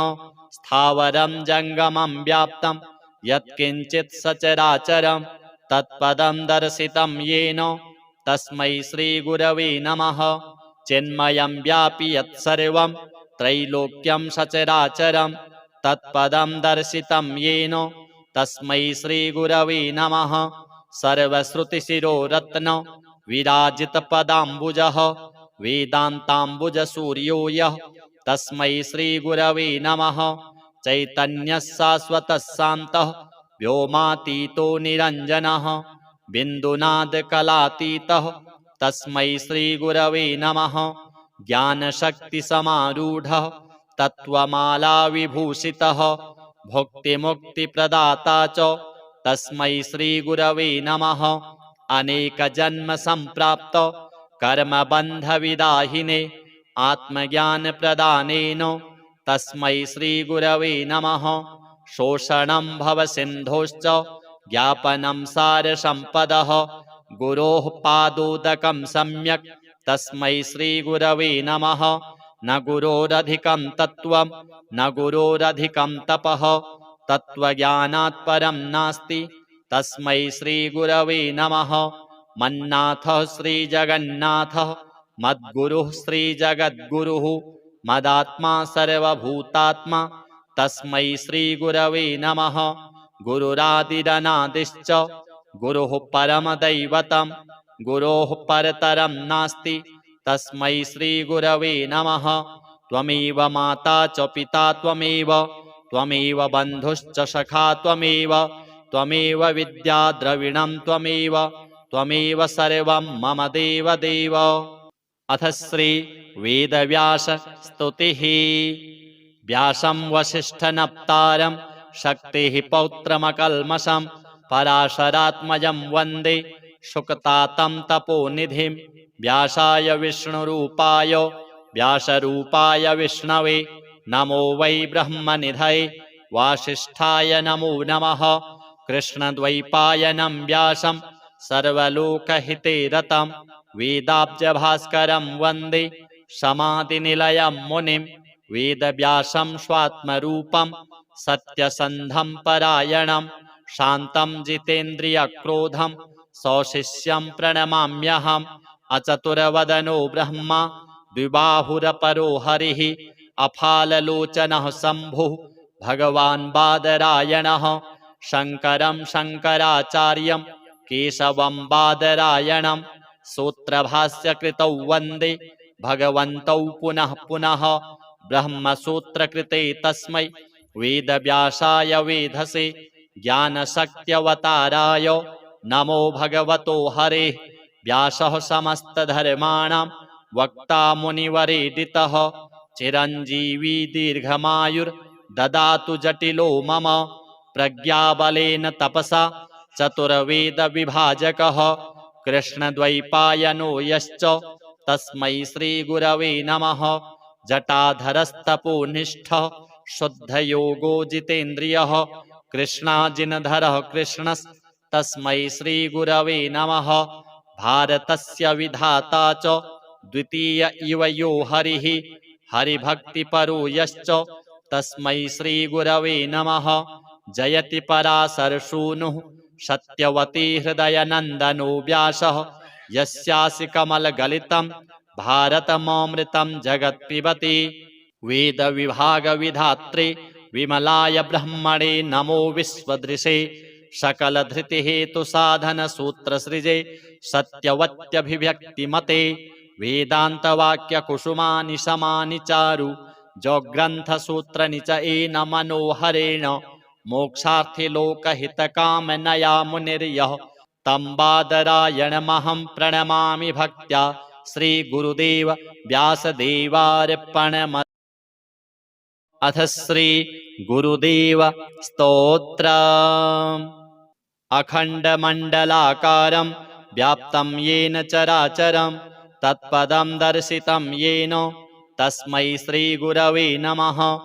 स्थावरं जङ्गमं व्याप्तं यत्किञ्चित् सचराचरं तत्पदं दर्शितं येन तस्मै श्रीगुरवे नमः। चिन्मयं व्यापि यत्सर्वं त्रैलोक्यं सचराचरं तत्पदं दर्शितं येन तस्मै श्रीगुरवे नमः। सर्वश्रुतिशिरोरत्न विराजितपदाम्बुजः वेदान्ताम्बुजसूर्यो यः तस्मै श्रीगुरवे नमः। चैतन्यः शाश्वतः शान्तः व्योमातीतो निरञ्जनः बिन्दुनादकलातीतः तस्मै श्रीगुरवे नमः। ज्ञानशक्तिसमारूढः तत्त्वमालाविभूषितः भुक्तिमुक्तिप्रदाता च तस्मै श्रीगुरवे नमः। अनेकजन्मसम्प्राप्त कर्मबन्धविदाहिने आत्मज्ञानप्रदानेन तस्मै श्रीगुरवे नमः। शोषणं भवसिन्धोश्च ज्ञापनं सारसम्पदः गुरोः पादोदकं सम्यक् तस्मै श्रीगुरवे नमः। न गुरोरधिकं तत्त्वं न गुरोरधिकं तपः तत्त्वज्ञानात् परं नास्ति तस्मै श्रीगुरवे नमः। मन्नाथः श्रीजगन्नाथः मद्गुरुः श्रीजगद्गुरुः मदात्मा सर्वभूतात्मा तस्मै श्रीगुरवे नमः। गुरुरादिरनादिश्च गुरुः परमदैवतं गुरोः परतरं नास्ति तस्मै श्रीगुरवे नमः। त्वमेव माता च पिता त्वमेव बन्धुश्च सखा त्वमेव विद्या द्रविणं त्वमेव सर्वं मम देवदेव। अथ श्री वेदव्यास स्तुतिः। व्यासं वसिष्ठनप्तारं शक्तिः पौत्रमकल्मषं पराशरात्मजं वन्दे शुकतातं तपोनिधिं। व्यासाय विष्णुरूपाय व्यासरूपाय विष्णवे नमो वै ब्रह्मनिधये वासिष्ठाय नमो नमः। कृष्णद्वैपायनं व्यासं सर्वलोकहिते रतं वेदाब्जभास्करं वन्दे समाधिनिलयं मुनिं। वेदव्यासं स्वात्मरूपं सत्यसन्धं परायणं शान्तं जितेन्द्रियक्रोधं सौशिष्यं प्रणमाम्यहम्। अचतुर्वदनो ब्रह्मा द्विबाहुरपरो हरिः अफाललोचनः शम्भुः भगवान् बादरायणः। शङ्करं शङ्कराचार्यं केशवं बादरायणं सूत्रभाष्यकृतौ वन्दे भगवन्तौ पुनः पुनः। ब्रह्मसूत्रकृते तस्मै वेदव्यासाय वेधसे ज्ञानशक्त्यवताराय नमो भगवतो हरेः। व्यासः समस्तधर्माणां वक्ता मुनिवरेदितः चिरञ्जीवी दीर्घमायुर्ददातु जटिलो मम। प्रज्ञाबलेन तपसा चतुर्वेदविभाजकः कृष्णद्वैपायनो यश्च तस्मै श्रीगुरवे नमः। जटाधरस्तपोनिष्ठः शुद्धयोगो जितेन्द्रियः कृष्णाजिनधरः कृष्णस्तस्मै श्रीगुरवे नमः। भारतस्य विधाता च द्वितीय इव यो हरिः हरिभक्तिपरो यश्च तस्मै श्रीगुरवे नमः। जयति पराशरसूनुः सत्यवती हृदयनन्दनो व्यासः। यस्यासि कमलगलितं भारतममृतं जगत्पिबति। वेदविभागविधात्रे विमलाय ब्रह्मणे नमो विश्वदृशे। सकलधृतिहेतुसाधनसूत्रसृजे सत्यवत्यभिव्यक्तिमते। वेदान्तवाक्यकुसुमानि समानि चारु जग्रन्थसूत्रनिचयेन मनोहरेण। मोक्षार्थी लोकहितकामनया मुनिर्यः तं बादरायणमहं प्रणमामि भक्त्या। श्रीगुरुदेव व्यासदेवार्पणम्। अथ श्री गुरुदेव स्तोत्र। अखण्डमण्डलाकारं व्याप्तं येन चराचरं तत्पदं दर्शितं येन तस्मै श्रीगुरवे नमः।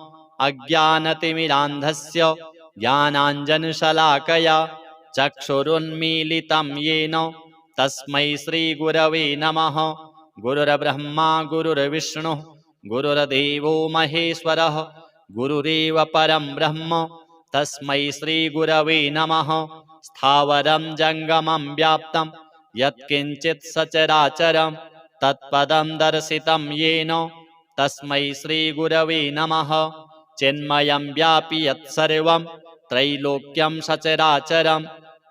अज्ञानतिमिरान्धस्य ज्ञानाञ्जनशलाकया चक्षुरुन्मीलितं येन तस्मै श्रीगुरवे नमः। गुरुर्ब्रह्मा गुरुर्विष्णुः गुरुर्देवो महेश्वरः गुरुरेव परं ब्रह्म तस्मै श्रीगुरवे नमः। स्थावरं जङ्गमं व्याप्तं यत्किञ्चित् सचराचरं तत्पदं दर्शितं येन तस्मै श्रीगुरवे नमः। चिन्मयं व्यापि यत्सर्वं त्रैलोक्यं सचराचरं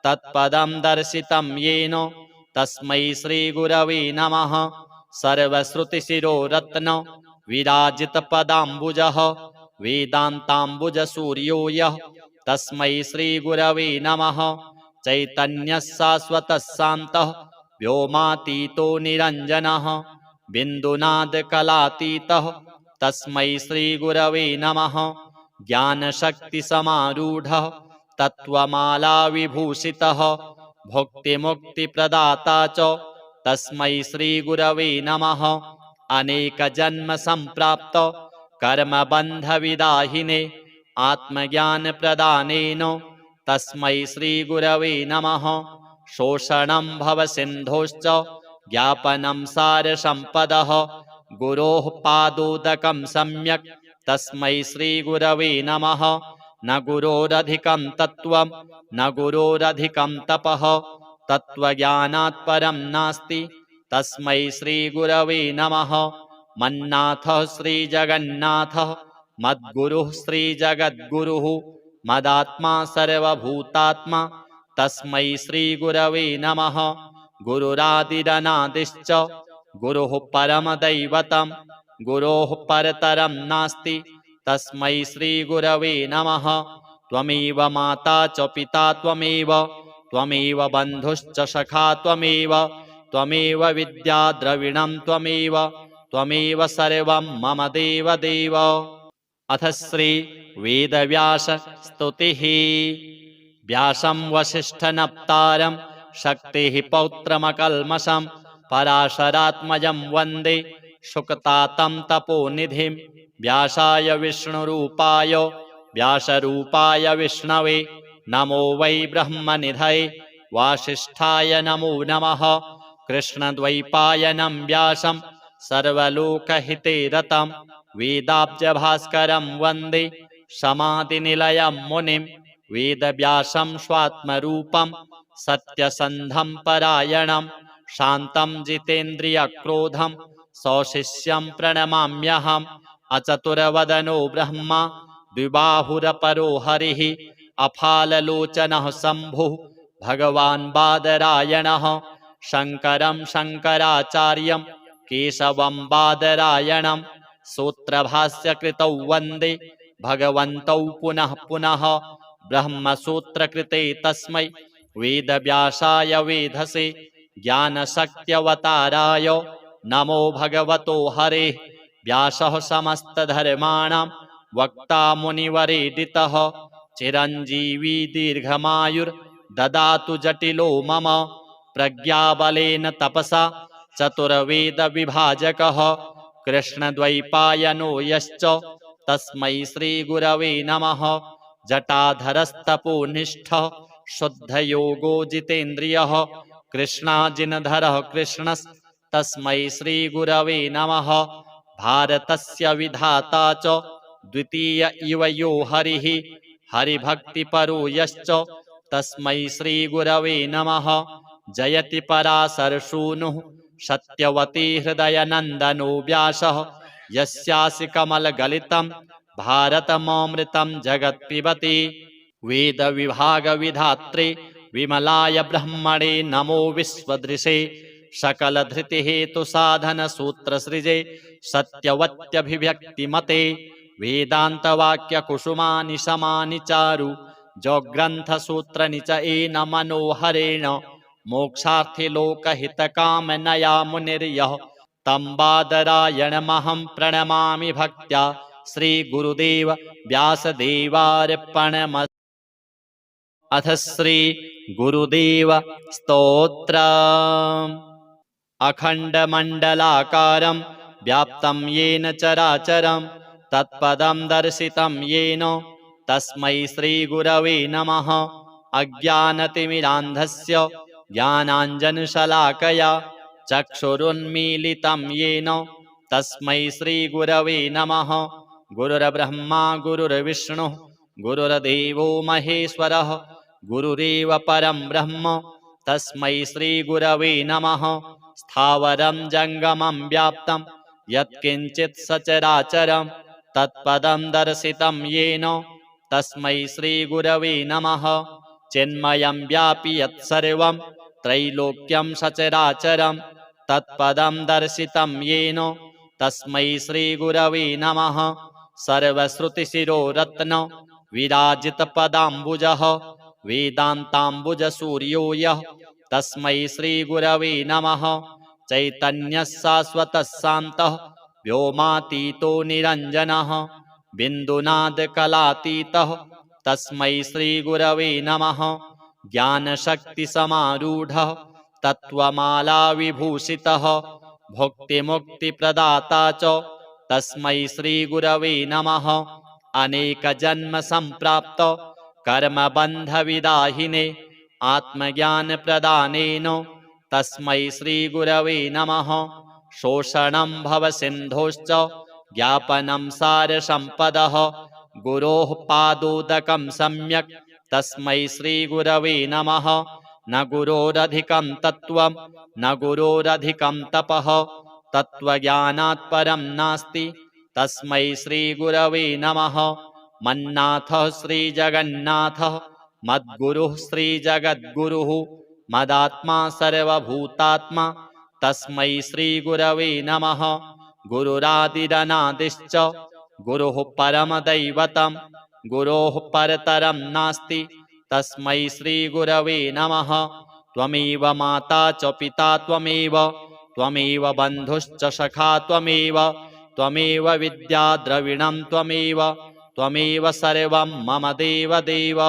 तत्पदं दर्शितं येन तस्मै श्रीगुरवे नमः। सर्वश्रुतिशिरोरत्न विराजितपदाम्बुजः वेदान्ताम्बुजसूर्यो यः तस्मै श्रीगुरवे नमः। चैतन्यः शाश्वतः शान्तः व्योमातीतो निरञ्जनः बिन्दुनादकलातीतः तस्मै श्रीगुरवे नमः। ज्ञानशक्तिसमारूढः तत्त्वमालाविभूषितः भुक्तिमुक्तिप्रदाता च तस्मै श्रीगुरवे नमः। अनेकजन्मसम्प्राप्त कर्मबन्धविदाहिने आत्मज्ञानप्रदानेन तस्मै श्रीगुरवे नमः। शोषणं भवसिन्धोश्च ज्ञापनं सारसम्पदः गुरोः पादोदकं सम्यक् तस्मै श्रीगुरवे नमः। न गुरोरधिकं तत्त्वं न गुरोरधिकं तपः तत्त्वज्ञानात् परं नास्ति तस्मै श्रीगुरवे नमः। मन्नाथः श्रीजगन्नाथः मद्गुरुः श्रीजगद्गुरुः मदात्मा सर्वभूतात्मा तस्मै श्रीगुरवे नमः। गुरुरादिरनादिश्च गुरुः परमदैवतं गुरोः परतरं नास्ति तस्मै श्रीगुरवे नमः। त्वमेव माता च पिता त्वमेव त्वमेव बन्धुश्च सखा त्वमेव त्वमेव विद्या द्रविणं त्वमेव त्वमेव सर्वं मम देवदेव। अथ श्री वेदव्यास स्तुतिः। व्यासं वसिष्ठनप्तारं शक्तिः पौत्रमकल्मषं पराशरात्मजं वन्दे शुकतातं तपोनिधिं। व्यासाय विष्णुरूपाय व्यासरूपाय विष्णवे नमो वै ब्रह्मनिधये वासिष्ठाय नमो नमः। कृष्णद्वैपायनं व्यासं सर्वलोकहिते रतं वेदाब्जभास्करं वन्दे समाधिनिलयं मुनिं। वेदव्यासं स्वात्मरूपं सत्यसन्धं परायणं शान्तं जितेन्द्रियक्रोधं सौशिष्यं प्रणमाम्यहम्। अचतुरवदनो ब्रह्मा द्विबाहुरपरो हरिः अफाललोचनः शम्भुः भगवान् बादरायणः। शङ्करं शङ्कराचार्यं केशवं बादरायणं सूत्रभाष्यकृतौ वन्दे भगवन्तौ पुनः पुनः। ब्रह्मसूत्रकृते तस्मै वेदव्यासाय वेधसे ज्ञानशक्त्यवताराय नमो भगवतो हरेः। व्यासः समस्तधर्माणां वक्ता मुनिवरेदितः चिरञ्जीवी दीर्घमायुर्ददातु जटिलो मम। प्रज्ञाबलेन तपसा चतुर्वेदविभाजकः कृष्णद्वैपायनो यश्च तस्मै श्रीगुरवे नमः। जटाधरस्तपोनिष्ठः शुद्धयोगो जितेन्द्रियः कृष्णाजिनधरः कृष्णस्तस्मै श्रीगुरवे नमः। भारतस्य विधाता च द्वितीय इव यो हरिः हरिभक्तिपरो यश्च तस्मै श्रीगुरवे नमः। जयति पराशरसूनुः सत्यवती हृदयनन्दनो व्यासः यस्यासि कमलगलितं भारतममृतं जगत्पिबति। वेदविभागविधात्रे विमलाय ब्रह्मणे नमो विश्वदृशे सकलधृतिहेतुसाधनसूत्रसृजे सत्यवत्यभिव्यक्तिमते। वेदान्तवाक्यकुसुमानि समानि चारु जग्रन्थसूत्रनिचये न मनोहरेण मोक्षार्थे लोकहितकामनया मुनिर्यः तं बादरायणमहं प्रणमामि भक्त्या श्रीगुरुदेव व्यासदेवार्पणमस्तु। अथ श्री गुरुदेव स्तोत्र। अखण्डमण्डलाकारं व्याप्तं येन चराचरं तत्पदं दर्शितं येन तस्मै श्रीगुरवे नमः। अज्ञानतिमिरान्धस्य ज्ञानाञ्जनशलाकया चक्षुरुन्मीलितं येन तस्मै श्रीगुरवे नमः। गुरुर्ब्रह्मा गुरुर्विष्णुः गुरुर्देवो महेश्वरः गुरुरेव परं ब्रह्म तस्मै श्रीगुरवे नमः। स्थावरं जङ्गमं व्याप्तं यत्किञ्चित् सचराचरं तत्पदं दर्शितं येन तस्मै श्रीगुरवे नमः। चिन्मयं व्यापि यत्सर्वं त्रैलोक्यं सचराचरं तत्पदं दर्शितं येन तस्मै श्रीगुरवे नमः। सर्वश्रुतिशिरोरत्न विराजितपदाम्बुजः वेदान्ताम्बुजसूर्यो यः तस्मै श्रीगुरवे नमः। चैतन्यः शाश्वतः शान्तः व्योमातीतो निरञ्जनः बिन्दुनादकलातीतः तस्मै श्रीगुरवे नमः। ज्ञानशक्तिसमारूढः तत्त्वमालाविभूषितः भुक्तिमुक्तिप्रदाता च तस्मै श्रीगुरवे नमः। अनेकजन्मसम्प्राप्त कर्मबन्धविदाहिने आत्मज्ञानप्रदानेन तस्मै श्रीगुरवे नमः। शोषणं भवसिन्धोश्च ज्ञापनं सारसम्पदः गुरोः पादोदकं सम्यक् तस्मै श्रीगुरवे नमः। न गुरोरधिकं तत्त्वं न गुरोरधिकं तपः तत्त्वज्ञानात् परं नास्ति तस्मै श्रीगुरवे नमः। मन्नाथः श्रीजगन्नाथः मद्गुरुः श्रीजगद्गुरुः मदात्मा सर्वभूतात्मा तस्मै श्रीगुरवे नमः। गुरुरादिरनादिश्च गुरुः परमदैवतं गुरोः परतरं नास्ति तस्मै श्रीगुरवे नमः। त्वमेव माता च पिता त्वमेव बन्धुश्च सखा त्वमेव विद्या द्रविणं त्वमेव सर्वं मम देवदेव।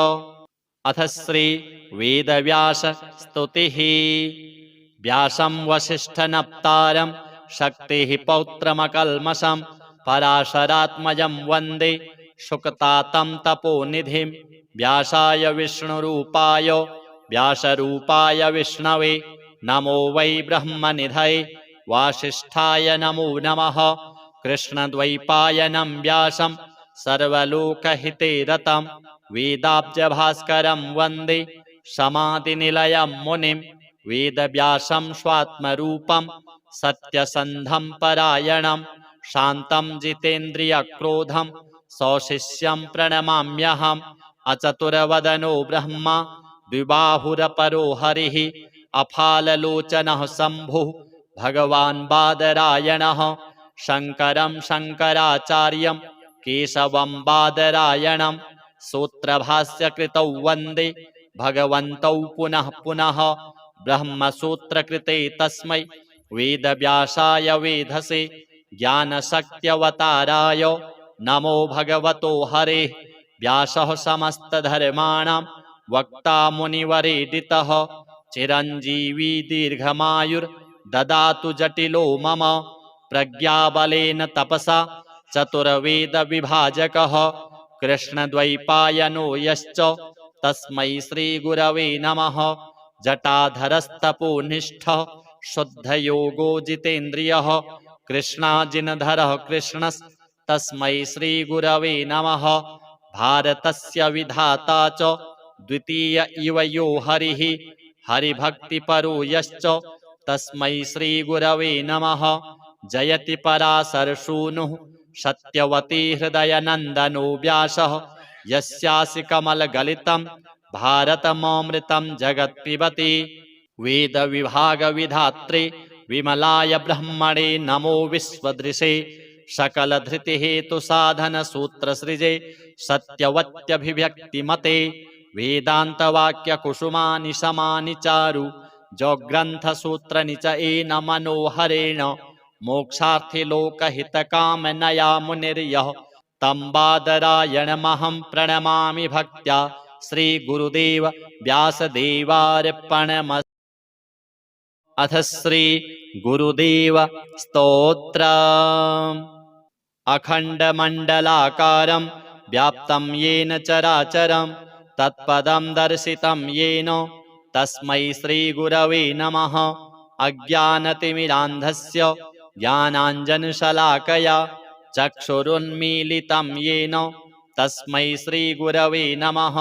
अथ श्री वेदव्यास स्तुतिः। व्यासं वसिष्ठनप्तारं शक्तिः पौत्रमकल्मषं पराशरात्मजं वन्दे शुकतातं तपोनिधिं। व्यासाय विष्णुरूपाय व्यासरूपाय विष्णवे नमो वै ब्रह्मनिधये वासिष्ठाय नमो नमः। कृष्णद्वैपायनं व्यासं सर्वलोकहिते रतं वेदाब्जभास्करं वन्दे समाधिनिलयं मुनिं। वेदव्यासं स्वात्मरूपं सत्यसन्धं परायणं शान्तं जितेन्द्रियक्रोधं सौशिष्यं प्रणमाम्यहम्। अचतुर्वदनो ब्रह्मा द्विबाहुरपरो हरिः अफाललोचनः शम्भुः भगवान् बादरायणः। शङ्करं शङ्कराचार्यं केशवं बादरायणं सूत्रभाष्यकृतौ वन्दे भगवन्तौ पुनः पुनः। ब्रह्मसूत्रकृते तस्मै वेदव्यासाय वेधसे ज्ञानशक्त्यवताराय नमो भगवतो हरेः। व्यासः समस्तधर्माणां वक्ता मुनिवरेदितः चिरञ्जीवी दीर्घमायुर्ददातु जटिलो मम। प्रज्ञाबलेन तपसा चतुर्वेदविभाजकः कृष्णद्वैपायनो यश्च तस्मै श्रीगुरवे नमः। जटाधरस्तपोनिष्ठः शुद्धयोगो जितेन्द्रियः कृष्णाजिनधरः कृष्णस्तस्मै श्रीगुरवे नमः। भारतस्य विधाता च द्वितीय इव यो हरिः हरिभक्तिपरो यश्च तस्मै श्रीगुरवे नमः। जयति पराशरसूनुः सत्यवती हृदयनन्दनो व्यासः यस्यासि कमलगलितं भारतममृतं जगत्पिबति। वेदविभागविधात्रे विमलाय ब्रह्मणे नमो विश्वदृशे सकलधृतिहेतुसाधनसूत्रसृजे सत्यवत्यभिव्यक्तिमते। वेदान्तवाक्यकुसुमानि समानि चारु जग्रन्थसूत्रनिचयेन मनोहरेण मोक्षार्थी लोकहितकामनया मुनिर्यः तं बादरायणमहं प्रणमामि भक्त्या। श्रीगुरुदेव व्यासदेवार्पणमस्तु। अथ श्री गुरुदेव स्तोत्र। अखंडमंडलाकारं व्याप्तं येन चराचरं तत्पदं दर्शितं येन तस्मै श्रीगुरवे नमः। अज्ञानतिमिरान्धस्य ज्ञानाञ्जनशलाकया चक्षुरुन्मीलितं येन तस्मै श्रीगुरवे नमः।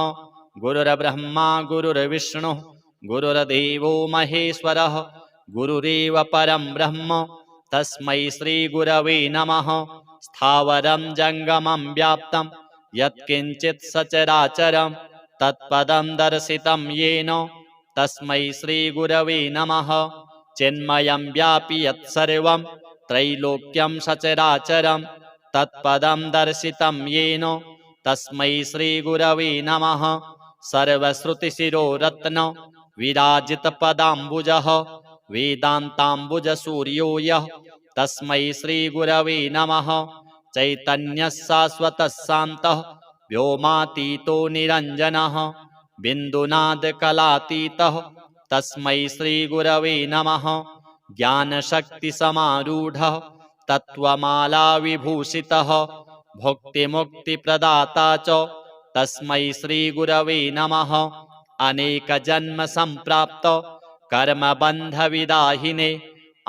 गुरुर्ब्रह्मा गुरुर्विष्णुः गुरुर्देवो महेश्वरः गुरुरेव परं ब्रह्म तस्मै श्रीगुरवे नमः। स्थावरं जङ्गमं व्याप्तं यत्किञ्चित् सचराचरं तत्पदं दर्शितं येन तस्मै श्रीगुरवे नमः। चिन्मयं व्यापि यत्सर्वं त्रैलोक्यं सचराचरं तत्पदं दर्शितं येन तस्मै श्रीगुरवे नमः। सर्वश्रुतिशिरोरत्न विराजितपदाम्बुजः वेदान्ताम्बुजसूर्यो यः तस्मै श्रीगुरवे नमः। चैतन्यः शाश्वतः शान्तः व्योमातीतो निरञ्जनः बिन्दुनादकलातीतः तस्मै श्रीगुरवे नमः। ज्ञानशक्तिसमारूढः तत्त्वमालाविभूषितः भुक्तिमुक्तिप्रदाता च तस्मै श्रीगुरवे नमः। अनेकजन्मसम्प्राप्त कर्मबन्धविदाहिने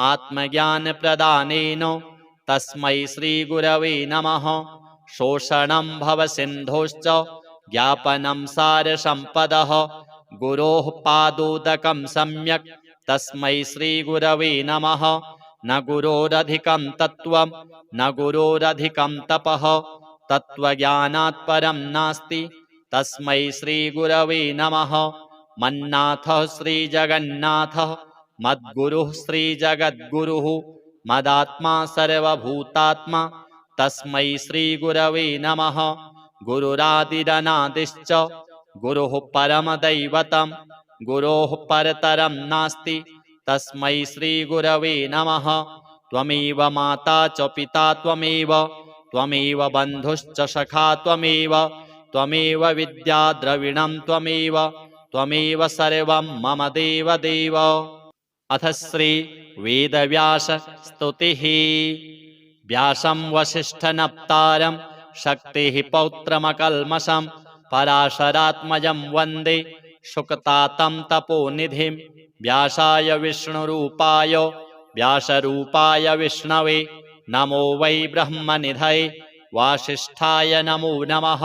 आत्मज्ञानप्रदानेन तस्मै श्रीगुरवे नमः। शोषणं भवसिन्धोश्च ज्ञापनं सारसम्पदः गुरोः पादोदकं सम्यक् तस्मै श्रीगुरवे नमः। न गुरोरधिकं तत्त्वं न गुरोरधिकं तपः तत्त्वज्ञानात् परं नास्ति तस्मै श्रीगुरवे नमः। मन्नाथः श्रीजगन्नाथः मद्गुरुः श्रीजगद्गुरुः मदात्मा सर्वभूतात्मा तस्मै श्रीगुरवे नमः। गुरुरादिरनादिश्च गुरुः परमदैवतं गुरोः परतरं नास्ति तस्मै श्रीगुरवे नमः। त्वमेव माता च पिता त्वमेव बन्धुश्च सखा त्वमेव विद्या द्रविणं त्वमेव सर्वं मम देवदेव। अथ श्री वेदव्यास स्तुतिः। व्यासं वसिष्ठनप्तारं शक्तिः पौत्रमकल्मषं पराशरात्मजं वन्दे शुकतातं तपोनिधिं। व्यासाय विष्णुरूपाय व्यासरूपाय विष्णवे नमो वै ब्रह्मनिधये वासिष्ठाय नमो नमः।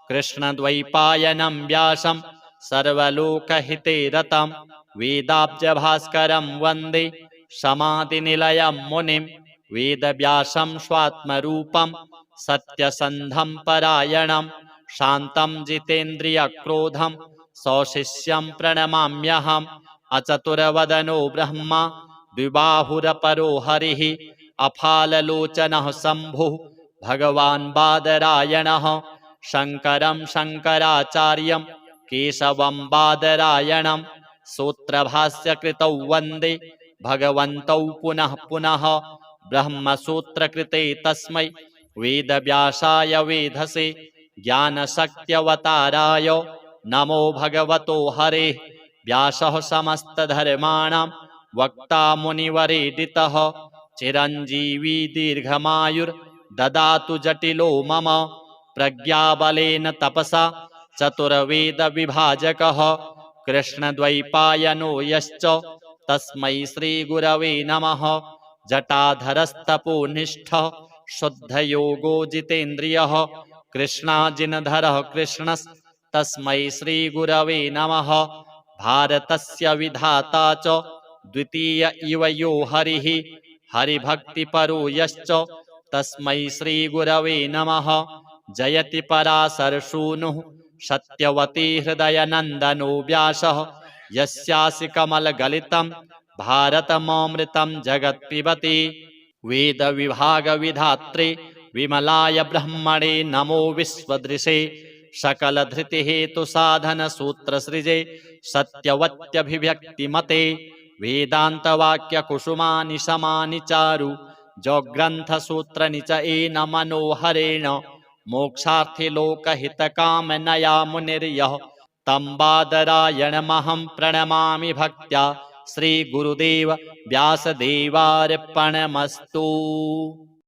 कृष्णद्वैपायनं व्यासं सर्वलोकहिते रतं वेदाब्जभास्करं वन्दे समाधिनिलयं मुनिं। वेदव्यासं स्वात्मरूपं सत्यसन्धं परायणं शान्तं जितेन्द्रियक्रोधं सौशिष्यं प्रणमाम्यहम्। अचतुरवदनो ब्रह्मा द्विबाहुरपरो हरिः अफाललोचनः शम्भुः भगवान् बादरायणः। शङ्करं शङ्कराचार्यं केशवं बादरायणं सूत्रभाष्यकृतौ वन्दे भगवन्तौ पुनः पुनः। ब्रह्मसूत्रकृते तस्मै वेदव्यासाय वेधसे ज्ञानशक्त्यवताराय नमो भगवतो हरेः। व्यासः समस्तधर्माणां वक्ता मुनिवरेदितः चिरञ्जीवी दीर्घमायुर्ददातु जटिलो मम। प्रज्ञाबलेन तपसा चतुर्वेदविभाजकः कृष्णद्वैपायनो यश्च तस्मै श्रीगुरवे नमः। जटाधरस्तपोनिष्ठः शुद्धयोगो जितेन्द्रियः कृष्णाजिनधरः कृष्णस्तस्मै श्रीगुरवे नमः। भारतस्य विधाता च द्वितीय इव यो हरिः हरिभक्तिपरो यश्च तस्मै श्रीगुरवे नमः। जयति पराशरसूनुः सत्यवती हृदयनन्दनो व्यासः यस्यासि कमलगलितं भारतममृतं जगत्पिबति। वेदविभागविधात्रे विमलाय ब्रह्मणे नमो विश्वदृशे सकलधृतिहेतुसाधनसूत्रसृजे सत्यवत्यभिव्यक्तिमते। वेदान्तवाक्यकुसुमानि समानि चारु जग्रन्थसूत्रनि च येन मनोहरेण मोक्षार्थे लोकहितकामनया मुनिर्यः तं बादरायणमहं प्रणमामि भक्त्या। श्रीगुरुदेव व्यासदेवार्पणमस्तु।